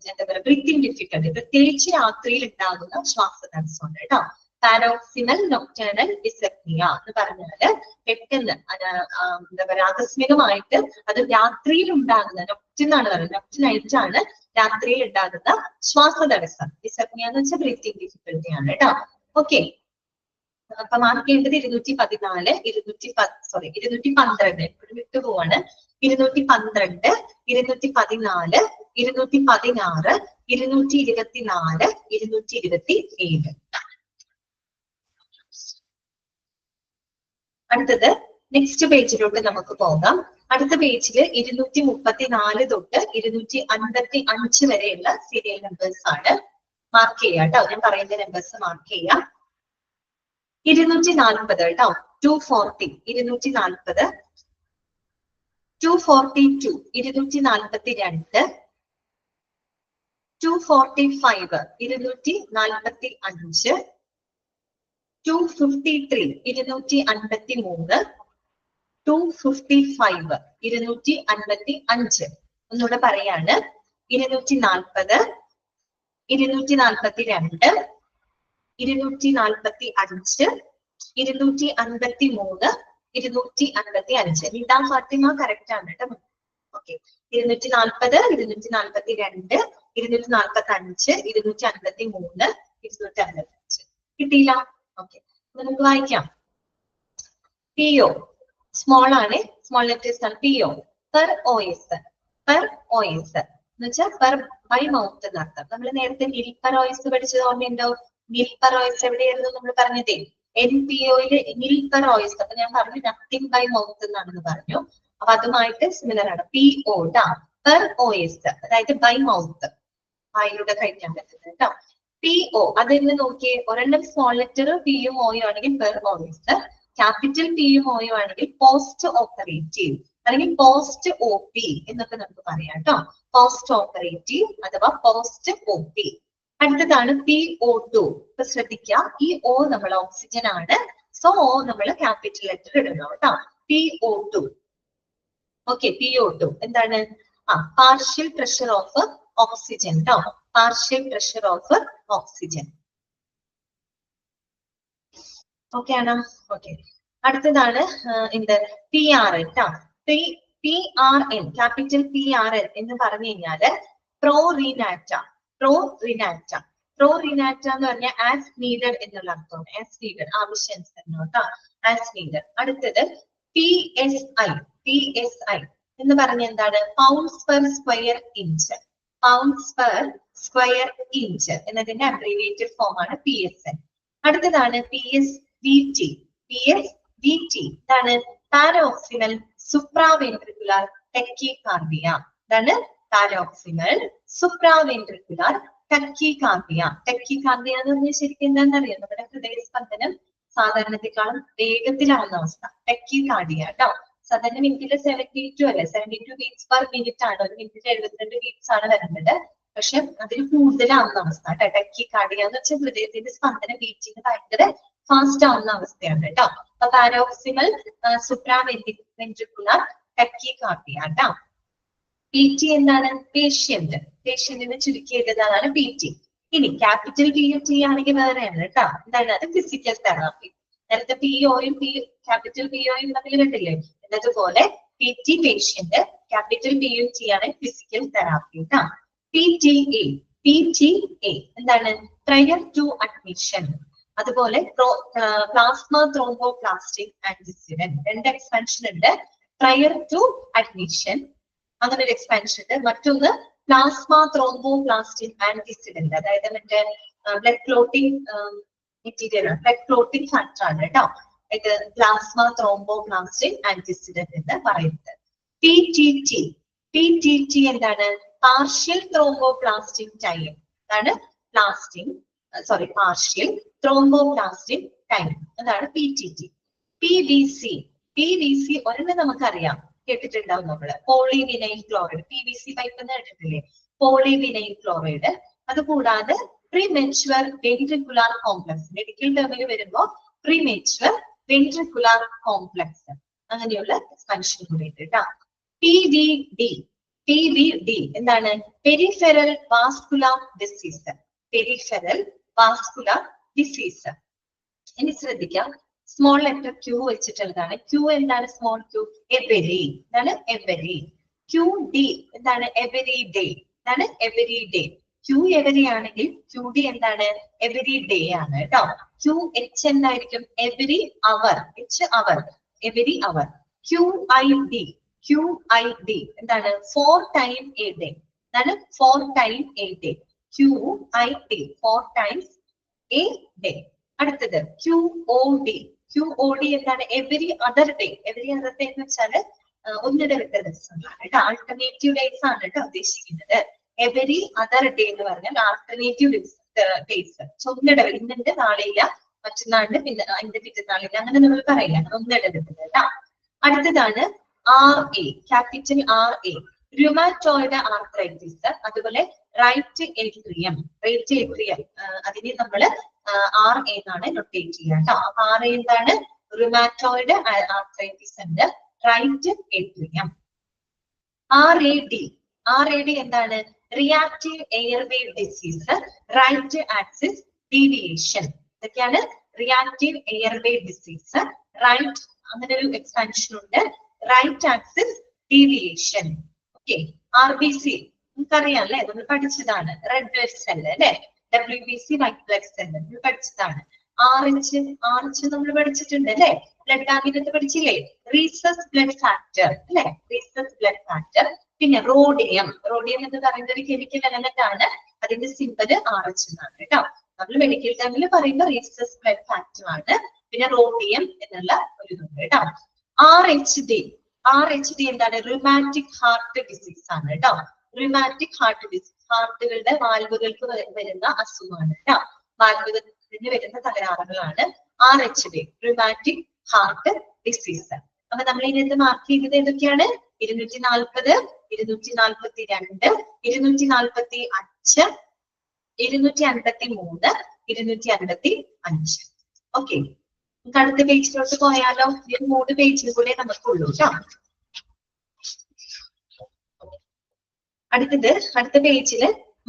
എന്താ പറയാ ബ്രീത്തിങ് ഡിഫിക്കൽട്ടി, പ്രത്യേകിച്ച് രാത്രിയിൽ ഉണ്ടാകുന്ന ശ്വാസതടസ്സമുണ്ട് കേട്ടോ. പാരോക്സിമൽ നൊക്ടേണൽ ഡിസപ്നിയ എന്ന് പറഞ്ഞാല് പെട്ടെന്ന് എന്താ പറയാ ആകസ്മികമായിട്ട് അത് രാത്രിയിൽ ഉണ്ടാകുന്ന, നൊക്റ്റിനാണ് പറയുന്നത്, നൊക്റ്റിനായിട്ടാണ് രാത്രിയിൽ ഉണ്ടാകുന്ന ശ്വാസതടസ്സം. ഡിസപ്നിയ എന്ന് വെച്ചാൽ ബ്രീത്തിങ് ഡിഫിക്കൽട്ടി ആണ് കേട്ടോ. ഓക്കെ, അപ്പൊ മാർക്ക് ചെയ്യേണ്ടത് 214, 212 എപ്പോഴും വിട്ടുപോവാണ്. 212, 214, 216, 224, 227. അടുത്തത് നെക്സ്റ്റ് പേജിലോട്ട് നമുക്ക് പോകാം. അടുത്ത പേജില് 234 തൊട്ട് 255 വരെയുള്ള സീരിയൽ നമ്പേഴ്സ് ആണ്. മാർക്ക് ചെയ്യാം കേട്ടോ. ഞാൻ പറയുന്ന നമ്പേഴ്സ് മാർക്ക് ചെയ്യാം. 240 കേട്ടോ, 240, 240, 242, 242, 245, 245, 253, 253, 255, 255. ഒന്നുകൂടെ പറയാണ്. 240, 242, 245, 253, 255. നിദാ ഫാത്തിമ കറക്റ്റ് ആണ് കേട്ടോ. ഓക്കെ, 240, 242, 245, 253, 255. കിട്ടിയില്ല? ഓക്കെ, നമുക്ക് വായിക്കാം. PO സ്മോൾ ആണ്, സ്മോൾ ലെറ്റേഴ്സ് ആണ്. PO per OS, per OS എന്ന് വെച്ചാൽ പെർ ബൈ മൗത്ത് എന്നർത്ഥം. നമ്മൾ നേരത്തെ നിൽ പെർ OS പഠിച്ചത് ഓർമ്മയുണ്ടോ? നിൽ പെർ OS എവിടെയായിരുന്നു നമ്മൾ പറഞ്ഞതേ? NPOയില് നിൽ പെർ OS. അപ്പൊ ഞാൻ പറഞ്ഞു നത്തിങ് ബൈ മൗത്ത് എന്നാണെന്ന് പറഞ്ഞു. അപ്പൊ അതുമായിട്ട് സിമിലർ ആണ്. PO ട്ടാ, പെർ OS, അതായത് ബൈ മൗത്ത്, വായിലൂടെ കഴിക്കാൻ പറ്റുന്നത് കേട്ടോ. PO അതെന്ന് നോക്കിയേ, ഒരെണ്ണം സ്മോൾ ലെറ്റർ പിയും ഓയും ആണെങ്കിൽ പെർ OS, ക്യാപിറ്റൽ പിയും ഓയും ആണെങ്കിൽ പോസ്റ്റ് ഓപ്പറേറ്റീവ് അല്ലെങ്കിൽ പോസ്റ്റ് OP എന്നൊക്കെ നമുക്ക് പറയാം കേട്ടോ. പോസ്റ്റ് ഓപ്പറേറ്റീവ് അഥവാ പോസ്റ്റ് OP. അടുത്തതാണ് PO2. ഇപ്പൊ ശ്രദ്ധിക്കുക, ഈ O നമ്മൾ ഓക്സിജൻ ആണ്, സോ O നമ്മൾ ക്യാപിറ്റൽ ലെറ്റർ ഇടണം കേട്ടോ. PO2. ഓക്കെ, PO2 എന്താണ്? പാർഷ്യൽ പ്രഷർ ഓഫ് ഓക്സിജൻ കേട്ടോ. Partial pressure of oxygen. Okay ആണോ? ഓക്കെ, അടുത്തതാണ് എന്ത്? PRN ട്ടോ. PRN, ക്യാപിറ്റൽ PRN എന്ന് പറഞ്ഞു കഴിഞ്ഞാല് പ്രോ റീനാറ്റ. പ്രോ റീനാറ്റ, പ്രോ റീനാറ്റ എന്ന് പറഞ്ഞാൽ ആസ് നീഡഡ് എന്നുള്ള അർത്ഥമാണ്. ആസ് നീഡഡ്, ആവശ്യാനുസരണം കേട്ടോ, ആസ് നീഡഡ്. അടുത്തത് PSI. PSI എന്ന് പറഞ്ഞ എന്താണ്? Pounds per square inch. Pounds per square inch എന്നതിന്റെ അബ്രീവിയേറ്റഡ് ഫോം ആണ് PSI. അടുത്തതാണ് PSVT. PSVT ഇതാണ് പാരോക്സിമൽ സുപ്രാവെൻട്രിക്കുലർ ടെക്കികാർഡിയ. ഇതാണ് പാരോക്സിമൽ സുപ്രാവെൻട്രിക്കുലർ ടെക്കികാർഡിയ. ടെക്കികാർഡിയ എന്ന് പറഞ്ഞാൽ ശരിക്കും എന്താണെന്നറിയാം? നമ്മുടെ ഹൃദയസ്പന്ദനം സാധാരണത്തെക്കാളും വേഗത്തിലാവുന്ന അവസ്ഥ. ടെക്കികാർഡിയ കേട്ടോ. സാധാരണ മിനിറ്റിൽ 72 അല്ലെ, 72 ബീറ്റ്സ് പെർ മിനിറ്റ് ആണ്. ഒരു മിനിറ്റിൽ 72 ബീറ്റ്സ് ആണ് വരുന്നത്. പക്ഷെ അതിൽ കൂടുതലാവുന്ന അവസ്ഥ കേട്ടോ. ടെക്കികാർഡിയ എന്ന് വെച്ചാൽ ഹൃദയത്തിന്റെ സ്പന്ദന ബീറ്റിങ് ഭയങ്കര ഫാസ്റ്റ് ആവുന്ന അവസ്ഥയാണ് കേട്ടോ. അപ്പൊ പാരോക്സിമൽ സുപ്രാവെൻട്രിക്കുലർ ടെക്കികാർഡിയ കേട്ടോ. PT എന്താണ്? പേഷ്യന്റ്. പേഷ്യന്റിനെ ചുരുക്കിയതാണ് PT. ഇനി ക്യാപിറ്റൽ PUT ആണെങ്കിൽ വേറെയാണ് കേട്ടോ. എന്താണ് അത്? Physical therapy. നേരത്തെ POയും ക്യാപിറ്റൽ POയും തമ്മിൽ കണ്ടില്ലേ? എന്നതുപോലെ PT പേഷ്യന്റ്, ക്യാപിറ്റൽ PUT ആണ് ഫിസിക്കൽ തെറാപ്പി കേട്ടോ. PTA. PTA എന്താണ്? Prior to admission. അതുപോലെ പ്ലാസ്മ ത്രോംബോപ്ലാസ്റ്റിക് ആന്റിസിഡന്റ്. രണ്ട് എക്സ്പാൻഷൻ ഉണ്ട്. പ്രയർ ടു അഡ്മിഷൻ അങ്ങനെ ഒരു എക്സ്പാൻഷൻ ഉണ്ട്. മറ്റൊന്ന് പ്ലാസ്മ ത്രോംബോപ്ലാസ്റ്റിക് ആന്റിസിഡന്റ്, അതായത് മറ്റേ ബ്ലഡ് ക്ലോട്ടിംഗ് മെറ്റീരിയൽ ആണ്, ബ്ലഡ് ക്ലോട്ടിംഗ് ഫാക്ടർ ആണ് കേട്ടോ. ഇത് പ്ലാസ്മ ത്രോംബോപ്ലാസ്റ്റിക് ആന്റിസിഡന്റ് എന്ന് പറയുന്നത്. PTT. PTT എന്താണ്? Partial thromboplastic time. അതാണ് പാർഷ്യൽ ത്രോംബോപ്ലാസ്റ്റിക് ടൈം. അതാണ് PTT. PVC. PVC ഒരെണ്ണം നമുക്കറിയാം, കേട്ടിട്ടുണ്ടാവും നമ്മള്. Polyvinyl chloride. PVC പൈപ്പ് എന്ന് കേട്ടിട്ടില്ലേ? Polyvinyl chloride. അതുകൂടാതെ പ്രീമെച്വർ വെൻട്രിക്കുലാർ കോംപ്ലക്സ്, മെഡിക്കൽ ടേമിൽ വരുമ്പോൾ പ്രീമെച്വർ വെൻട്രിക്കുലാർ കോംപ്ലക്സ്, അങ്ങനെയുള്ള എക്സ്പാൻഷൻ കൂടി ഉണ്ട് കേട്ടോ. PVD എന്താണ്? Peripheral vascular disease. Peripheral vascular disease. ഇനി ശ്രദ്ധിക്കാം, സ്മോൾ ലെറ്റർ ക്യൂ വെച്ചിട്ടുള്ളതാണ്. ക്യൂ എന്താണ്? സ്മോൾ ക്യൂ എവരി, എന്താണ്? എവരി. QD എന്താണ്? എവരി ഡേ, എന്താണ്? Every day. ക്യൂ എവരി ആണെങ്കിൽ QD എന്താണ്? എവരി ഡേ ആണ് കേട്ടോ. QH എന്തായിരിക്കും? എവരി അവർ, H അവർ, എവരി അവർ. QID എന്താണ്? 4 ടൈം എ ഡേ, എന്താണ്? 4 time A day. QID 4 times A day. അടുത്തത് QOD എന്താണ്? Every other day. Every other day എന്ന് വെച്ചാല് ഒന്നിടവിട്ട ദിവസങ്ങളാണ് കേട്ടോ. ആൾട്ടർനേറ്റീവ് ഡേയ്സ് ആണ് കേട്ടോ ഉദ്ദേശിക്കുന്നത്. എവരി അതർ ഡേ എന്ന് പറഞ്ഞാൽ ആൾട്ടർനേറ്റീവ് ഡേയ്സ്. ഒന്നിടവിൽ, ഇന്നിന്റെ നാളെയില്ല, മറ്റന്നാളിന്റെ പിന്നെ അതിന്റെ പിറ്റന്നാളില്ല, അങ്ങനെ നമ്മൾ പറയില്ല, ഒന്നിടവിട്ടത് കേട്ടോ. അടുത്തതാണ് RA, capital RA, rheumatoid arthritis. അതുപോലെ റൈറ്റ് ഏട്രിയം, അതിനെ നമ്മൾ RA എന്നാണ് നൊട്ടേറ്റ് ചെയ്യുക കേട്ടോ. അപ്പൊ RA എന്താണ്? റുമാറ്റോയിഡ് ആർത്രൈറ്റിസ് ഉണ്ട്, റൈറ്റ് ഏട്രിയം. RAD എന്താണ്? Reactive airway disease, right axis deviation. ഇതൊക്കെയാണ് റിയാക്റ്റീവ് എയർവേ ഡിസീസ്, റൈറ്റ്, അങ്ങനെ ഒരു എക്സ്പാൻഷൻ ഉണ്ട്, right axis deviation. Okay. RBC നമുക്കറിയാം അല്ലെ, നമ്മൾ പഠിച്ചതാണ്. റെഡ് ബ്ലഡ് സെൽ അല്ലെ, WBC വൈറ്റ് ബ്ലഡ് സെൽ നമ്മൾ പഠിച്ചതാണ്. RH നമ്മൾ പഠിച്ചിട്ടുണ്ട് അല്ലെ, ബ്ലഡ് ബാങ്കിനകത്ത് പഠിച്ചില്ലേ? റീസസ് ബ്ലഡ് ഫാക്ടർ അല്ലെ, റീസസ് ബ്ലഡ് ഫാക്ടർ. പിന്നെ റോഡിയം എന്ന് പറയുന്ന ഒരു കെമിക്കൽ എലമെന്റ് ആണ്, അതിന്റെ സിമ്പല് RH എന്നാണ് കേട്ടോ. നമ്മൾ മെഡിക്കൽ ടേമിൽ പറയുന്ന റീസസ് ബ്ലഡ് ഫാക്ടർ ആണ്. പിന്നെ റോഡിയം എന്നുള്ള ഒരു ഇതുണ്ട് കേട്ടോ. RHD എന്താണ്? റുമാറ്റിക് ഹാർട്ട് ഡിസീസ് ആണ് കേട്ടോ. റുമാറ്റിക് ഹാർട്ട് ഡിസീസ്, ഹാർട്ടുകളുടെ വാൽവുകൾക്ക് വരുന്ന അസുഖമാണ് കേട്ടോ. വാൽവുകളിന് വരുന്ന തകരാറുകളാണ് RHD, റുമാറ്റിക് ഹാർട്ട് ഡിസീസ്. അപ്പൊ നമ്മൾ ഇതിനകത്ത് മാർക്ക് ചെയ്തത് ഏതൊക്കെയാണ്? 240, 242, 245, 253, 255. ഓക്കെ, നമുക്ക് അടുത്ത പേജിലോട്ട് പോയാലോ? ഈ 3 പേജിൽ കൂടെ നമുക്കുള്ളൂ കേട്ടോ. അടുത്ത പേജിൽ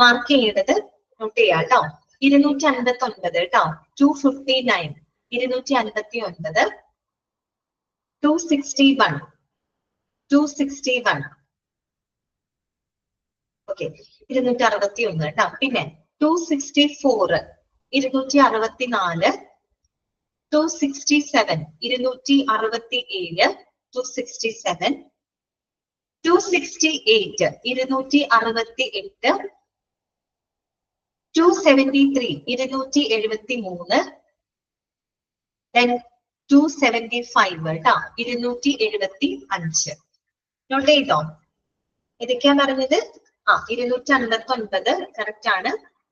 മാർക്ക് ചെയ്യേണ്ടത് നോട്ട് ചെയ്യാം കേട്ടോ. 259 കേട്ടോ, 259, 259, 261, 261. ഓക്കെ, 261 കേട്ടോ. പിന്നെ 264, 264, 267, 267, 267, 268, 268, 273, 273, then 275 കേട്ടോ, 275. നോട്ട് ചെയ്തോ? ഇതൊക്കെയാ പറഞ്ഞത്. 259 കറക്റ്റ് ആണ്.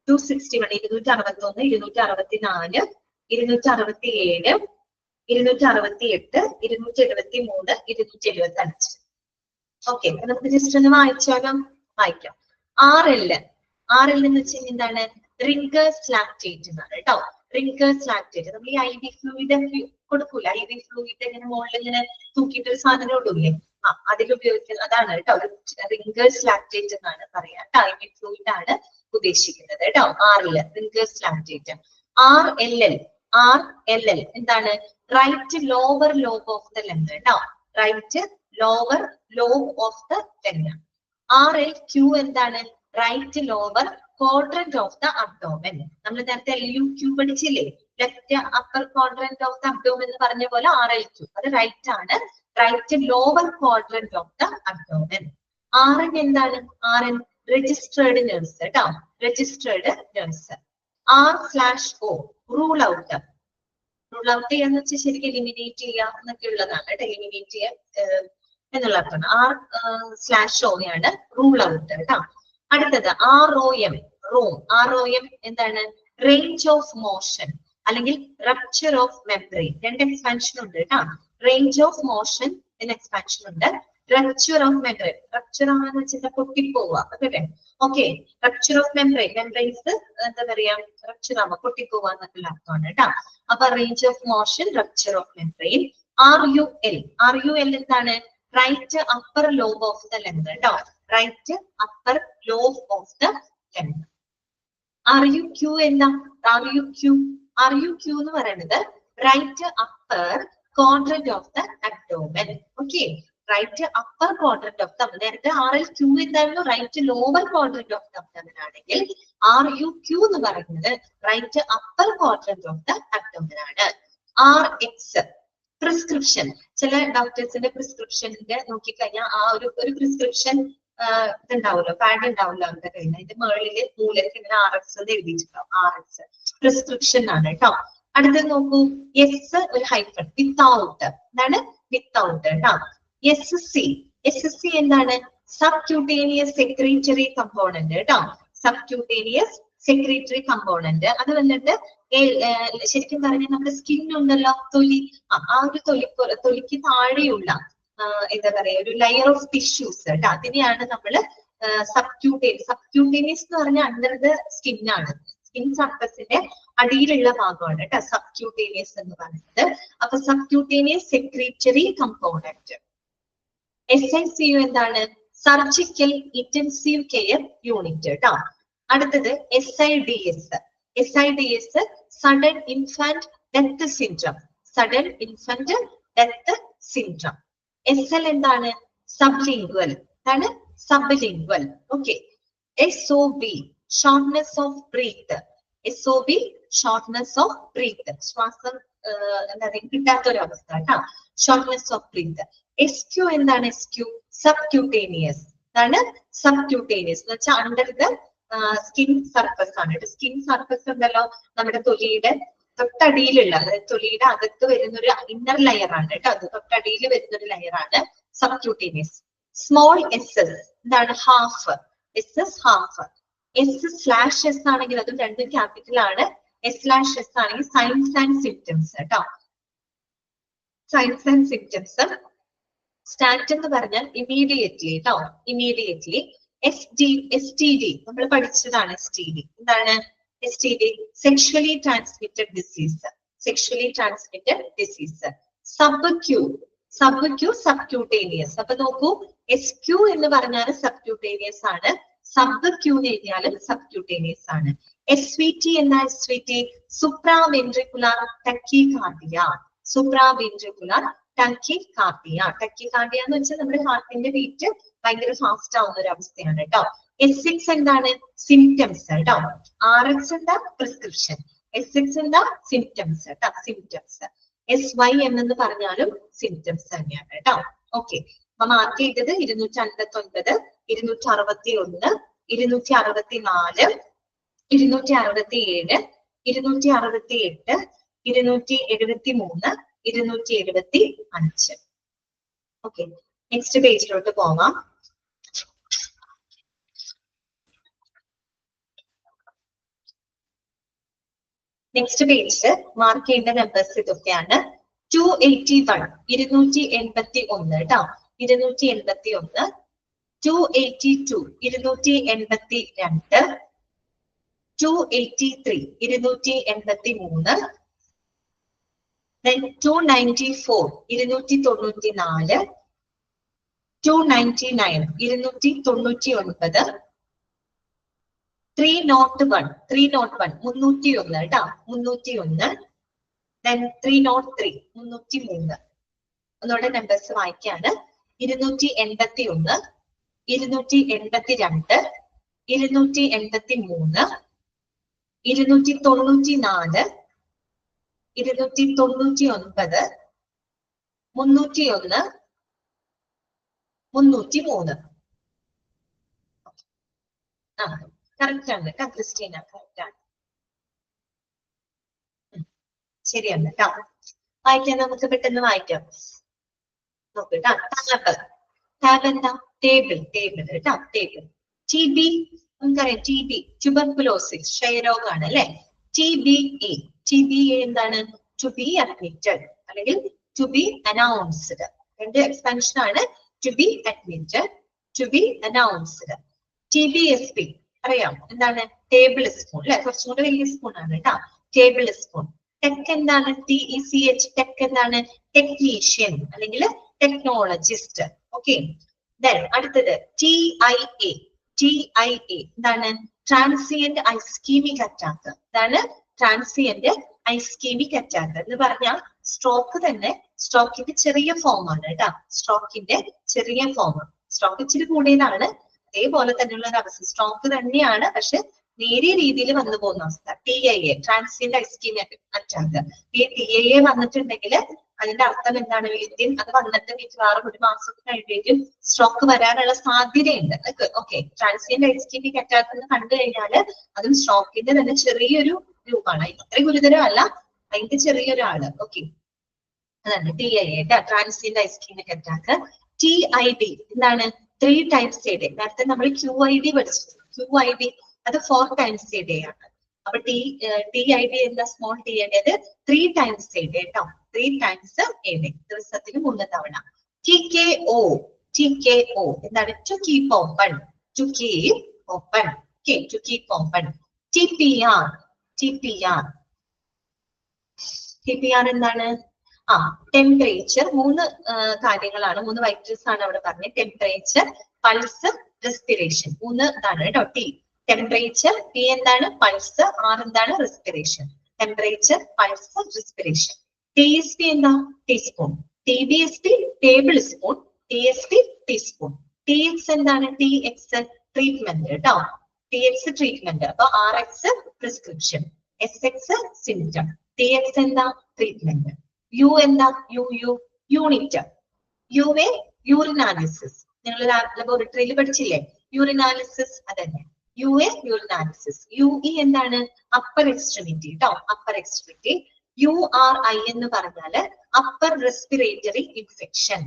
261, 261, 264, 267, 268, 273, 275. ഓക്കെ, നമുക്ക് ജസ്റ്റ് ഒന്ന് വായിച്ചാലോ? വായിക്കാം. RL എന്ന് വെച്ച് കഴിഞ്ഞാൽ എന്താണ്? റിംഗേഴ്സ് ലാക്ടേറ്റ് എന്നാണ് കേട്ടോ. റിംഗേഴ്സ് ലാക്ടേറ്റ് നമ്മൾ ഈ IV ഫ്ലൂയിഡ് കൊടുക്കൂല, IV ഫ്ലൂയിഡ് ഇങ്ങനെ മുകളിൽ ഇങ്ങനെ തൂക്കിയിട്ട് ഒരു സാധനം ഇടൂലേ, അതിൽ ഉപയോഗിക്കുന്നത് അതാണ് കേട്ടോ. റിംഗേഴ്സ് ലാക്ടേറ്റ് എന്നാണ് പറയാ കേട്ടോ. IV ഫ്ലൂയിഡ് ആണ് ഉദ്ദേശിക്കുന്നത് കേട്ടോ. RL, Ringer's lactate. RLL എന്താണ്? Right lower lobe of the lung കേട്ടോ. Right lower lobe of the lung. RLQ എന്താണ്? Right lower quadrant of the abdomen. നമ്മൾ നേരത്തെ LUQ പഠിച്ചില്ലേ? Left upper quadrant of the abdomen എന്ന് പറഞ്ഞ പോലെ RLQ അത് റൈറ്റ് ആണ്, right lower quadrant of the abdomen. RN എന്താണ്? RN രജിസ്ട്രേർഡ് നേഴ്സ് കേട്ടോ, registered nurse. R/O rule out. Rule out ചെയ്യാന്ന് വെച്ചാൽ ശരിക്കും എലിമിനേറ്റ് ചെയ്യുക എന്നൊക്കെ ഉള്ളതാണ് കേട്ടോ. എലിമിനേറ്റ് ചെയ്യുക എന്നുള്ള അർത്ഥമാണ്. R/O ആണ് റൂൾ ഔട്ട് കേട്ടോ. അടുത്തത് ROM, ROM എന്താണ്? റേഞ്ച് ഓഫ് മോഷൻ അല്ലെങ്കിൽ റപ്ചർ ഓഫ് മെമ്മറി. രണ്ട് എക്സ്പാൻഷൻ ഉണ്ട് കേട്ടോ. റേഞ്ച് ഓഫ് മോഷൻ എന്ന എക്സ്പാൻഷൻ ഉണ്ട്, റപ്ചർ ഓഫ് മെംബ്രെയിൻ. റപ്ചർ ആണെന്ന് വെച്ചാൽ പൊട്ടിപ്പോവുക, അതല്ലേ? Okay, rupture of membrane, membranes എന്താ പറയാ, റപ്ചർ ആവുക, പൊട്ടിപ്പോവുക എന്നൊക്കെ അർത്ഥമാണ് കേട്ടോ. അപ്പൊ range of motion, rupture of membrane. RUL എന്താണ്? Right upper lobe of the length കേട്ടോ. Right upper lobe of the length. RUQ എന്താ? RUQ എന്ന് പറയുന്നത് right upper quadrant of the abdomen. Okay, right upper quadrant of the, നേരത്തെ RLQ എന്തായിരുന്നു? Right lower quadrant of the abdomen ആണെങ്കിൽ RUQ എന്ന് പറയുന്നത് right upper quadrant of the abdomen ആണ്. RX prescription. ചില ഡോക്ടേഴ്സിന്റെ പ്രിസ്ക്രിപ്ഷന്റെ നോക്കിക്കഴിഞ്ഞാൽ ആ ഒരു പ്രിസ്ക്രിപ്ഷൻ ഇതുണ്ടാവുമല്ലോ, പാഡ് ഉണ്ടാവില്ല അവരുടെ കയ്യിൽ. അതിന്റെ മുകളില് മൂലക്ക് ഇങ്ങനെ RX എന്ന് എഴുതിയിട്ടുണ്ടാവും. RX പ്രിസ്ക്രിപ്ഷൻ ആണ് കേട്ടോ. അടുത്തത് നോക്കൂ, S ഒരു ഹൈഫൺ, വിത്തൗട്ട്. എന്താണ്? വിത്തൗട്ട് കേട്ടോ. SC എന്താണ്? സബ്ക്യൂട്ടേനിയസ് സെക്രീറ്ററി കമ്പോണന്റ് കേട്ടോ. Subcutaneous secretory component. അത് വന്നിട്ട് ശരിക്കും പറഞ്ഞാൽ നമ്മുടെ സ്കിൻ ഉണ്ടല്ലോ, തൊലി, ആ ഒരു തൊലിക്ക് താഴെയുള്ള എന്താ പറയാ ഒരു ലെയർ ഓഫ് ടിഷ്യൂസ് കേട്ടോ. അതിനെയാണ് നമ്മള് സബ്ക്യൂട്ടേനിയസ് എന്ന് പറഞ്ഞാൽ അണ്ടർ ദ സ്കിൻ ആണ്, സ്കിൻ സർഫസിന്റെ അടിയിലുള്ള ഭാഗമാണ് കേട്ടോ സബ്ക്യൂട്ടേനിയസ് എന്ന് പറയുന്നത്. അപ്പൊ സബ്ക്യൂട്ടേനിയസ് സെക്രീറ്ററി കമ്പോണന്റ്. SICU എന്താണ്? സർജിക്കൽ ഇന്റൻസീവ് കെയർ യൂണിറ്റ് കേട്ടോ. അടുത്തത് SIDS sudden infant death syndrome. Sudden infant death syndrome. SL എന്താണ്? സബ്ലിംഗ്വൽ. എന്താണ്? Sublingual. Okay. SOB shortness of breath. SOB shortness of breath, ശ്വാസം എന്താ പറയുക കിട്ടാത്തൊരവസ്ഥ കേട്ടോ. Shortness of breath. SQ എന്താണ്? SQ subcutaneous. എന്താണ്? സബ്ക്യൂട്ടേനിയസ് എന്ന് വെച്ചാൽ അണ്ടർ ദ സ്കിൻ സർഫസ് ആണ്. സ്കിൻ സർഫസ് ഉണ്ടല്ലോ നമ്മുടെ തൊലിയുടെ തൊട്ടടിയിലുള്ള, അതായത് തൊലിയുടെ അകത്ത് വരുന്നൊരു ഇന്നർ ലെയർ ആണ് കേട്ടോ. അത് തൊട്ടടിയിൽ വരുന്നൊരു ലെയർ ആണ് സബ്ക്യൂട്ടേനിയസ്. സ്മോൾ SS എന്താണ്? ഹാഫ്. SS half. S/S ആണെങ്കിൽ അതും രണ്ടും ക്യാപിറ്റൽ ആണ്. S/S ആണെങ്കിൽ സൈൻസ് ആൻഡ് സിംറ്റംസ് കേട്ടോ. Signs and symptoms. സ്റ്റാർട്ട് എന്ന് പറഞ്ഞാൽ ഇമീഡിയറ്റ്ലി കേട്ടോ. ഇമീഡിയറ്റ്ലി. STD നമ്മൾ പഠിച്ചതാണ്. STD എന്താണ്? STD sexually transmitted disease. Sexually transmitted disease. Subcu subcutaneous. അപ്പൊ നോക്കൂ, SQ എന്ന് പറഞ്ഞാൽ സബ്ക്യൂട്ടേനിയസ് ആണ്, സബ്ക്യൂ എന്ന് എഴുതിയാലും സബ്ക്യൂട്ടേനിയസ് ആണ്. SVT എന്താ? SVT സുപ്രാവെൻട്രിക്കുലർ ടക്കികാർഡിയ. സുപ്രാവെൻട്രിക്കുലർ ടക്കികാർഡിയ. ടക്കികാർഡിയ എന്ന് വെച്ചാൽ നമ്മുടെ ഹാർട്ടിന്റെ ബീറ്റ് ഭയങ്കര ഫാസ്റ്റ് ആവുന്ന ഒരു അവസ്ഥയാണ് കേട്ടോ. SX എന്താണ്? സിംറ്റംസ് കേട്ടോ. RX എന്താ? പ്രിസ്ക്രിപ്ഷൻ. SX എന്താ? സിംറ്റംസ് കേട്ടോ. സിംറ്റംസ്. SYM എന്ന് പറഞ്ഞാലും സിംറ്റംസ് തന്നെയാണ് കേട്ടോ. ഓക്കെ, അപ്പൊ മാർക്ക് ചെയ്തത് 259, 261, 264, 267, 268, 273, 275. ഓക്കെ, നെക്സ്റ്റ് പേജിലോട്ട് പോവാം. നെക്സ്റ്റ് പേജില് മാർക്ക് ചെയ്യേണ്ട നമ്പേഴ്സ് ഇതൊക്കെയാണ്. 281 281 കേട്ടോ. 281, 282 282, 283 283, then 294 294, 299 299, 301 301 301 കേട്ടോ. 301, then 303 303. ഒന്നുകൂടെ നമ്പേഴ്സ് വായിക്കാണ്. 281, 282, 283, 294, 299, 301, 303. ആ, കറക്റ്റ് ആണ് കേട്ടോ ക്രിസ്റ്റീന, കറക്റ്റ് ആണ്. ശരിയാണ് കേട്ടോ. വായിക്കാൻ നമുക്ക് പെട്ടെന്ന് വായിക്കാം. നോക്കട്ടാ. ടാബ് എന്താ? ടേബിൾ. ടേബിൾ കേട്ടോ. ടേബിൾ. TB നമുക്കറിയാം. TB ട്യൂബർകുലോസിസ്, ക്ഷയരോഗമാണ് അല്ലെ. TBA എന്താണ്? ടു ബി അഡ്മിറ്റഡ് അല്ലെങ്കിൽ ടു ബി അനൗൺസ്ഡ്. രണ്ട് എക്സ്പാൻഷൻ ആണ്. To be admitted, to be announced. TBSP അറിയാം എന്താണ്? ടേബിൾ സ്പൂൺ അല്ലെ, കുറച്ചും കൂടെ വലിയ സ്പൂൺ ആണ് കേട്ടോ. Table spoon. ടെക് എന്താണ്? TECH. ടെക് എന്താണ്? ടെക്നീഷ്യൻ അല്ലെങ്കിൽ ടെക്നോളജിസ്റ്റ്. ഓക്കെ. ദെൻ അടുത്തത് TIA. TIA എന്താണ്? Transient ischaemic attack. ഇതാണ് ട്രാൻസിയന്റ് ഐസ്കീമിക് അറ്റാക്ക് എന്ന് പറഞ്ഞാൽ സ്ട്രോക്ക് തന്നെ, സ്ട്രോക്കിന്റെ ചെറിയ ഫോം ആണ് കേട്ടോ. സ്ട്രോക്കിന്റെ ചെറിയ ഫോം. സ്ട്രോക്ക് ഇച്ചിരി കൂടിയതാണ്, അതേപോലെ തന്നെയുള്ള ഒരു അവസ്ഥ. സ്ട്രോക്ക് തന്നെയാണ്, പക്ഷെ നേരിയ രീതിയിൽ വന്നു പോകുന്ന അവസ്ഥ. TIA transient ischaemic attack. ഈ TIA വന്നിട്ടുണ്ടെങ്കിൽ അതിന്റെ അർത്ഥം എന്താണ്? വീട്ടിൽ അത് വന്നിട്ട് മിക്കവാറും ഒരു മാസമൊക്കെ കഴിയുമ്പോഴേക്കും സ്ട്രോക്ക് വരാനുള്ള സാധ്യതയുണ്ട്. ഓക്കെ. ട്രാൻസിയന്റ് ഐസ്കീമിക് അറ്റാക്ക് എന്ന് കണ്ടു കഴിഞ്ഞാല് അതും സ്ട്രോക്കിന്റെ തന്നെ ചെറിയൊരു രൂപമാണ്. അത്രയും ഗുരുതരമല്ല, അതിന്റെ ചെറിയൊരു ആള്. ഓക്കെ. അതാണ് TIA transient ischaemic attack. TID എന്താണ്? 3 times a day. നേരത്തെ നമ്മൾ QID പഠിച്ചു. QID അത് 4 times a day ആണ്. അപ്പൊ TID എന്താ? സ്മോൾ TID അത് 3 times a day കേട്ടോ. 3 times a day. ദിവസത്തിന് 3 തവണ. TKO. TKO എന്താണ്? To keep open. To keep open. Okay. To keep open. TPR. TPR. TPR എന്താണ്? ടെമ്പറേച്ചർ. 3 കാര്യങ്ങളാണ്, 3 വൈറ്റൽസ് ആണ് അവിടെ പറഞ്ഞത്. Temperature, pulse, respiration. 3 ഇതാണ് കേട്ടോ. ടെമ്പറേച്ചർ, P എന്താണ്? പൾസ്, R എന്താണ്? Respiration. Temperature, pulse, respiration. TSP എന്താ? Teaspoon. TBSP table spoon. TSP teaspoon. TX എന്താണ്? TX ട്രീറ്റ്മെന്റ് കേട്ടോ. TX treatment. അപ്പൊ RX prescription, SX symptom, TX എന്താ? ട്രീറ്റ്മെന്റ്. U എന്താ? യൂണിറ്റ്. UA urinalysis. നിങ്ങൾ ലബോറട്ടറിയിൽ പഠിച്ചില്ലേ? യൂറിനാലിസിസ് അതന്നെ. UA urinalysis. UE എന്താണ്? അപ്പർ എക്സ്ട്രിമിറ്റി കേട്ടോ. Upper extremity. URI എന്ന് പറഞ്ഞാല് upper respiratory infection.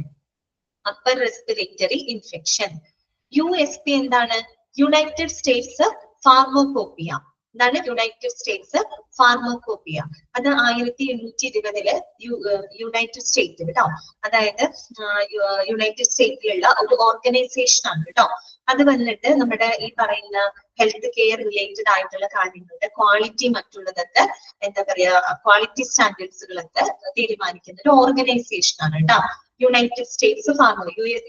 Upper respiratory infection. USP എന്താണ്? United States ഫാർമോകോപ്പിയ. എന്താണ്? United States Pharmacopeia. അത് 1820 യുണൈറ്റഡ് സ്റ്റേറ്റ് കേട്ടോ. അതായത് യുണൈറ്റഡ് സ്റ്റേറ്റിലുള്ള ഒരു ഓർഗനൈസേഷൻ ആണ് കേട്ടോ. അത് വന്നിട്ട് നമ്മുടെ ഈ പറയുന്ന ഹെൽത്ത് കെയർ റിലേറ്റഡ് ആയിട്ടുള്ള കാര്യങ്ങളുടെ ക്വാളിറ്റി, മറ്റുള്ളതൊക്കെ എന്താ പറയാ, ക്വാളിറ്റി സ്റ്റാൻഡേർഡ്സുകളൊക്കെ തീരുമാനിക്കുന്ന ഒരു ഓർഗനൈസേഷൻ ആണ് കേട്ടോ. യുണൈറ്റഡ് സ്റ്റേറ്റ്സ് ഫാർമോ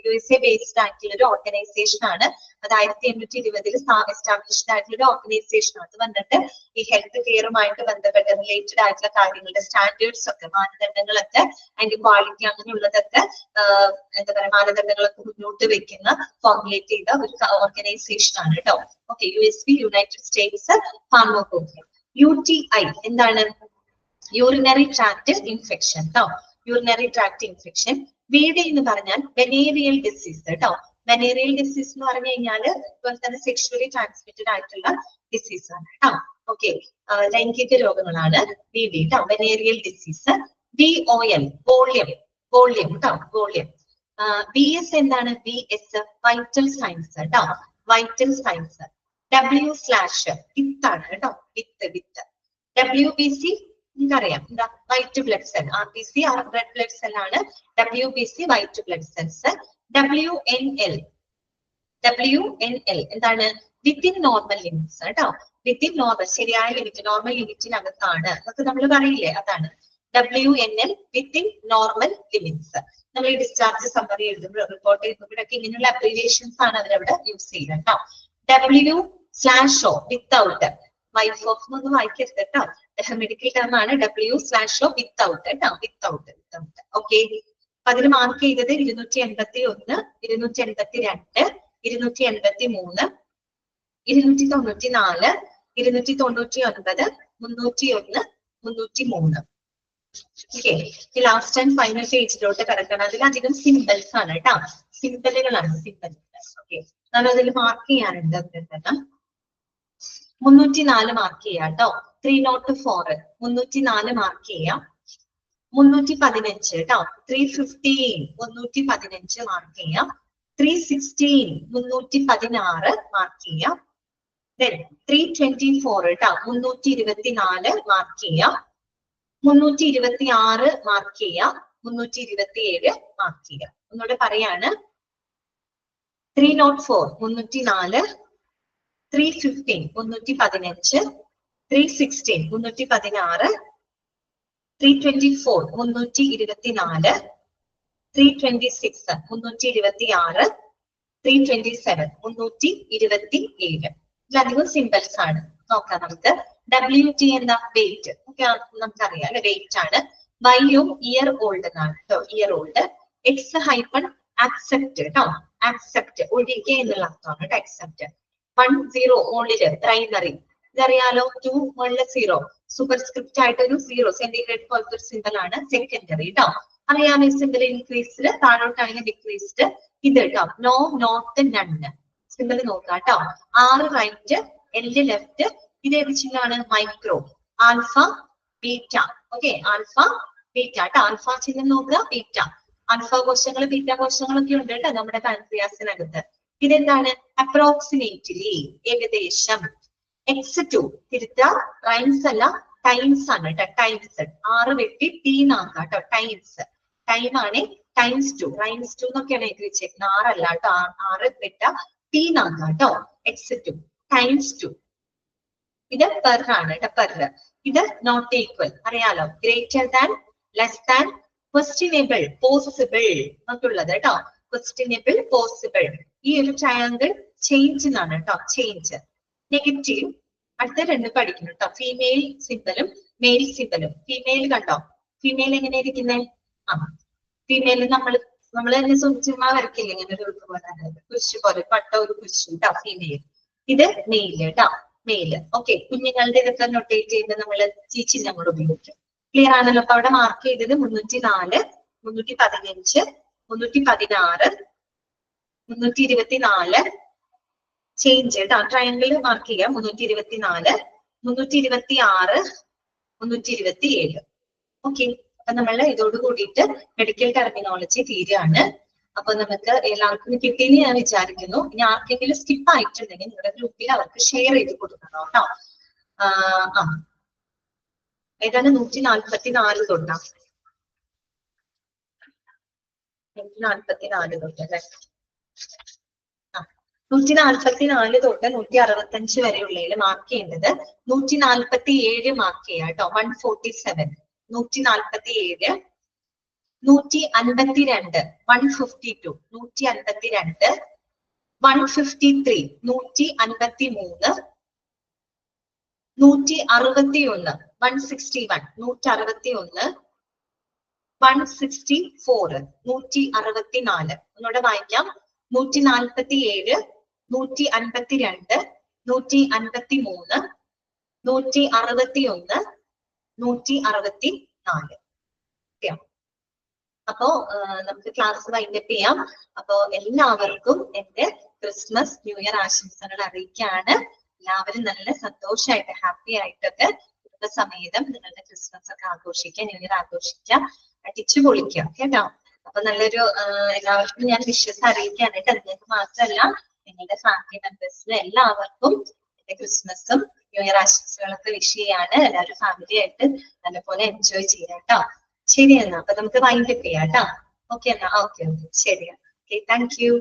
USA ബേസ്ഡ് ആയിട്ടുള്ള ഒരു ഓർഗനൈസേഷൻ ആണ്. അത് 1820 എസ്റ്റാബ്ലിഷ്ഡ് ആയിട്ടുള്ള ഒരു ഓർഗനൈസേഷൻ ആണ്. അത് വന്നിട്ട് ഈ ഹെൽത്ത് കെയറുമായിട്ട് ബന്ധപ്പെട്ട റിലേറ്റഡ് ആയിട്ടുള്ള കാര്യങ്ങളുടെ സ്റ്റാൻഡേർഡ്സ് ഒക്കെ, മാനദണ്ഡങ്ങളൊക്കെ, അതിന്റെ ക്വാളിറ്റി അങ്ങനെയുള്ളതൊക്കെ എന്താ പറയാ, മാനദണ്ഡങ്ങളൊക്കെ മുന്നോട്ട് വെക്കുന്ന, ഫോർമുലേറ്റ് ചെയ്ത ഒരു ഓർഗനൈസേഷൻ ആണ് കേട്ടോ. Okay. USP United States Pharmacopeia. UTI എന്താണ്? യൂറിനറി ട്രാക്ട് ഇൻഫെക്ഷൻ കേട്ടോ. Urinary tract infection. VD എന്ന് പറഞ്ഞാൽ വെനേറിയൽ ഡിസീസ് കേട്ടോ. വെനേറിയൽ ഡിസീസ് എന്ന് പറഞ്ഞു കഴിഞ്ഞാൽ ഇതുപോലെ തന്നെ സെക്ഷുവലി ട്രാൻസ്മിറ്റഡ് ആയിട്ടുള്ള ഡിസീസ് ആണ് കേട്ടോ. ഓക്കെ. ലൈംഗിക രോഗങ്ങളാണ് VD കേട്ടോ. Venereal disease. VOL volume. Volume കേട്ടോ. വോളിയം. VS എന്താണ്? VS വൈറ്റൽ സയൻസ് കേട്ടോ. Vital science. W/ വിത്താണ് കേട്ടോ. വിത്ത്. WBC നിങ്ങൾക്കറിയാം എന്താ? White blood cell. RBC red blood cell ആണ്. WBC white blood cells. WNL എന്താണ്? വിത്തിൻ നോർമൽ ലിമിറ്റ്സ് കേട്ടോ. വിത്തിൻ നോർമൽ, ശരിയായ ലിമിറ്റ്, നോർമൽ ലിമിറ്റിനകത്താണ് എന്നൊക്കെ നമ്മൾ പറയില്ലേ, അതാണ് WNL വിത്തിൻ നോർമൽ ലിമിറ്റ്സ്. നമ്മൾ ഈ ഡിസ്ചാർജ് സമ്മറി എഴുതുമ്പോൾ, റിപ്പോർട്ട് എഴുതുമ്പോഴൊക്കെ ഇങ്ങനെയുള്ള അബ്രീവിയേഷൻസ് ആണ് അവരവിടെ യൂസ് ചെയ്യുന്നത് കേട്ടോ. W/O without. വൈഫ് ഓഫ് എന്നൊന്നും വായിക്കരുത് കേട്ടോ. മെഡിക്കൽ ടേം ആണ്. W/O വിത്തൗട്ട് കേട്ടോ. വിത്തൗട്ട്. ഓക്കെ. അപ്പൊ അതിന് മാർക്ക് ചെയ്തത് 281, 282, 283, 294, 299, 301, 303. ഓക്കെ. ലാസ്റ്റ് ആൻഡ് ഫൈനൽ പേജിലോട്ട് കിടക്കണം. അതിലധികം സിമ്പിൾസ് ആണ് കേട്ടോ. സിമ്പിളുകളാണ്. സിമ്പിൾ. ഓക്കെ. ഞാൻ അതിൽ മാർക്ക് ചെയ്യാനുണ്ട്. 304 മാർക്ക് ചെയ്യാം കേട്ടോ. 304 304 മാർക്ക് ചെയ്യാം. 315 കേട്ടോ. 315 315 മാർക്ക് ചെയ്യാം. 316 316 മാർക്ക് ചെയ്യാം. 324 കേട്ടോ. 324 മാർക്ക് ചെയ്യാം. 326 മാർക്ക് ചെയ്യാം. 327 മാർക്ക് ചെയ്യാം. ഒന്നുകൂടെ പറയാണ്. 304 304, 315 315, 316 316, 324 324, 326 326, 327 327. ഇതിലധികം സിമ്പിൾസ് ആണ്. നോക്കാം നമുക്ക്. WT എന്താ? വെയിറ്റ്. ഓക്കെ, നമുക്കറിയാം അല്ലെ, വെയിറ്റ് ആണ്. വൈയും ഇയർ ഓൾഡ് എന്നാണ് കേട്ടോ, ഇയർ ഓൾഡ്. എക്സ് ഹൈപ്പൺ അക്സെപ്റ്റ് കേട്ടോ, അക്സെപ്റ്റ് ഒഴികെ എന്നുള്ള അർത്ഥമാണ് കേട്ടോ, അക്സെപ്റ്റ്. 10 ഓളില് പ്രൈമറി, ഇതറിയാലോ. 2 മുകളില് 0, സൂപ്പർസ്ക്രിപ്റ്റ് ആയിട്ട് ഒരു 0 സെന്റിഗ്രേഡ് പോലത്തെ ഒരു സിമ്പിൾ ആണ് സെക്കൻഡറി കേട്ടോ. അറിയാമോ? സിമ്പിൾ ഇൻക്രീസ്ഡ്, താഴോട്ടാണെങ്കിൽ ഡിക്രീസ്ഡ്. ഇത് കേട്ടോ, നോ, നോട്ട്, നണ്ണ്. സിമ്പിൾ നോക്കാം കേട്ടോ. 6 റൈറ്റ്, L ലെഫ്റ്റ്. ഇത് ഏത് ചിഹ്നമാണ്? Micro. Alpha, beta. Okay, alpha, beta കേട്ടോ. ആൽഫ ചിഹ്നം നോക്കുക, ബീറ്റ. ആൽഫ കോശങ്ങൾ, ബീറ്റ കോശങ്ങളൊക്കെ ഉണ്ട് കേട്ടോ നമ്മുടെ പാൻക്രിയാസിനകത്ത്. ഇതെന്താണ്? അപ്രോക്സിമേറ്റ്ലി, ഏകദേശം. X2 തിരുത്ത, റൈംസ് അല്ല, ടൈംസ് ആണ് കേട്ടോ, ടൈംസ്. 6 വെട്ടി T നാക്കാം കേട്ടോ, ടൈംസ്. ടൈം ആണ്, ടൈംസ് 2, റൈംസ് 2 എന്നൊക്കെയാണ് എഴുതി വെച്ചേക്കുന്നത്. 6 അല്ല കേട്ടോ, 6 വെട്ട T നാക്കാം കേട്ടോ, X2 ടൈംസ് 2. ഇത് പെർ ആണ് കേട്ടോ, പെർ. ഇത് നോട്ട് ഈക്വൽ, അറിയാലോ. Greater than, less than, questionable, possible എന്നൊക്കെ ഉള്ളത് കേട്ടോ. Questionable, possible. ഈ ഒരു ട്രയാങ്കിൾ ചേഞ്ച് എന്നാണ് കേട്ടോ, ചേഞ്ച്. നെഗറ്റീവ് അടുത്ത 2 പഠിക്കുന്നു കേട്ടോ. ഫീമെയിൽ സിമ്പലും മെയിൽ സിമ്പലും. ഫീമെയിൽ കണ്ടോ, ഫീമെയിൽ എങ്ങനെ ഇരിക്കുന്നത്? ആ, ഫീമെയിൽ നമ്മൾ തന്നെ ചുമ്മാ വരക്കില്ല, ഇങ്ങനെ ഒരു കുരിശ് പോലെ, പട്ട ഒരു കുരിശ് കേട്ടോ, ഫീമെയിൽ. ഇത് മെയിൽ കേട്ടോ, മെയിൽ. ഓക്കെ, കുഞ്ഞുങ്ങളുടെ ഇതൊക്കെ നൊട്ടേറ്റ് ചെയ്യുമ്പോൾ നമ്മള് ഈ ചിഹ്നങ്ങൾ ഉപയോഗിക്കും. ക്ലിയർ ആണല്ലോ? അപ്പൊ അവിടെ മാർക്ക് ചെയ്തത് 304, 315, 316, 324. ചേഞ്ച് കേട്ടോ, ട്രയാങ്കിൾ മാർക്ക് ചെയ്യാം. 324, 326, 327. ഓക്കെ, അപ്പൊ നമ്മൾ ഇതോട് കൂടിയിട്ട് മെഡിക്കൽ ടെർമിനോളജി തീരുകയാണ്. അപ്പൊ നമുക്ക് എല്ലാവർക്കും കിട്ടിയെന്ന് ഞാൻ വിചാരിക്കുന്നു. ഇനി ആർക്കെങ്കിലും സ്കിപ്പ് ആയിട്ടുണ്ടെങ്കിൽ നിങ്ങളുടെ ഗ്രൂപ്പിൽ അവർക്ക് ഷെയർ ചെയ്ത് കൊടുക്കണം കേട്ടോ. ഏതാണ്? 144 തൊട്ടാ, 144 തൊട്ടല്ലേ? 144 തൊട്ട് 165 വരെയുള്ളതിൽ മാർക്ക് ചെയ്യേണ്ടത് 147 മാർക്ക് ചെയ്യാം കേട്ടോ. 147, 147, 152, 152, 152, 153, 153, 161, 161, 161, 164, 164. ഒന്നുകൂടെ വായിക്കാം. 147, 152, 153, 161, 164. അപ്പോ നമുക്ക് ക്ലാസ് വൈൻഡപ്പ് ചെയ്യാം. അപ്പോ എല്ലാവർക്കും എന്റെ ക്രിസ്മസ്, ന്യൂ ഇയർ ആശംസകൾ അറിയിക്കുകയാണ്. എല്ലാവരും നല്ല സന്തോഷമായിട്ട്, ഹാപ്പി ആയിട്ടൊക്കെ കുടുംബസമേതം നിങ്ങളുടെ ക്രിസ്മസ് ഒക്കെ ആഘോഷിക്കുക, ന്യൂ ഇയർ ആഘോഷിക്കുക, അടിച്ചു പൊളിക്കുക കേട്ടോ. അപ്പൊ നല്ലൊരു എല്ലാവർക്കും ഞാൻ വിശ്വസം അറിയിക്കുകയാണ് കേട്ടോ. നിങ്ങൾക്ക് മാത്രമല്ല നിങ്ങളുടെ ഫാമിലി മെമ്പേഴ്സിനും എല്ലാവർക്കും എന്റെ ക്രിസ്മസും ന്യൂ ഇയർ ആശംസകളൊക്കെ വിഷ് ചെയ്യാണ്. എല്ലാവരും ഫാമിലി ആയിട്ട് നല്ലപോലെ എൻജോയ് ചെയ്യാം കേട്ടോ. ശരി എന്നാ, അപ്പൊ നമുക്ക് വൈൻഡപ്പ് ചെയ്യാം കേട്ടോ. ഓക്കെ എന്നാ, ഓക്കെ, ശരി. Okay, thank you.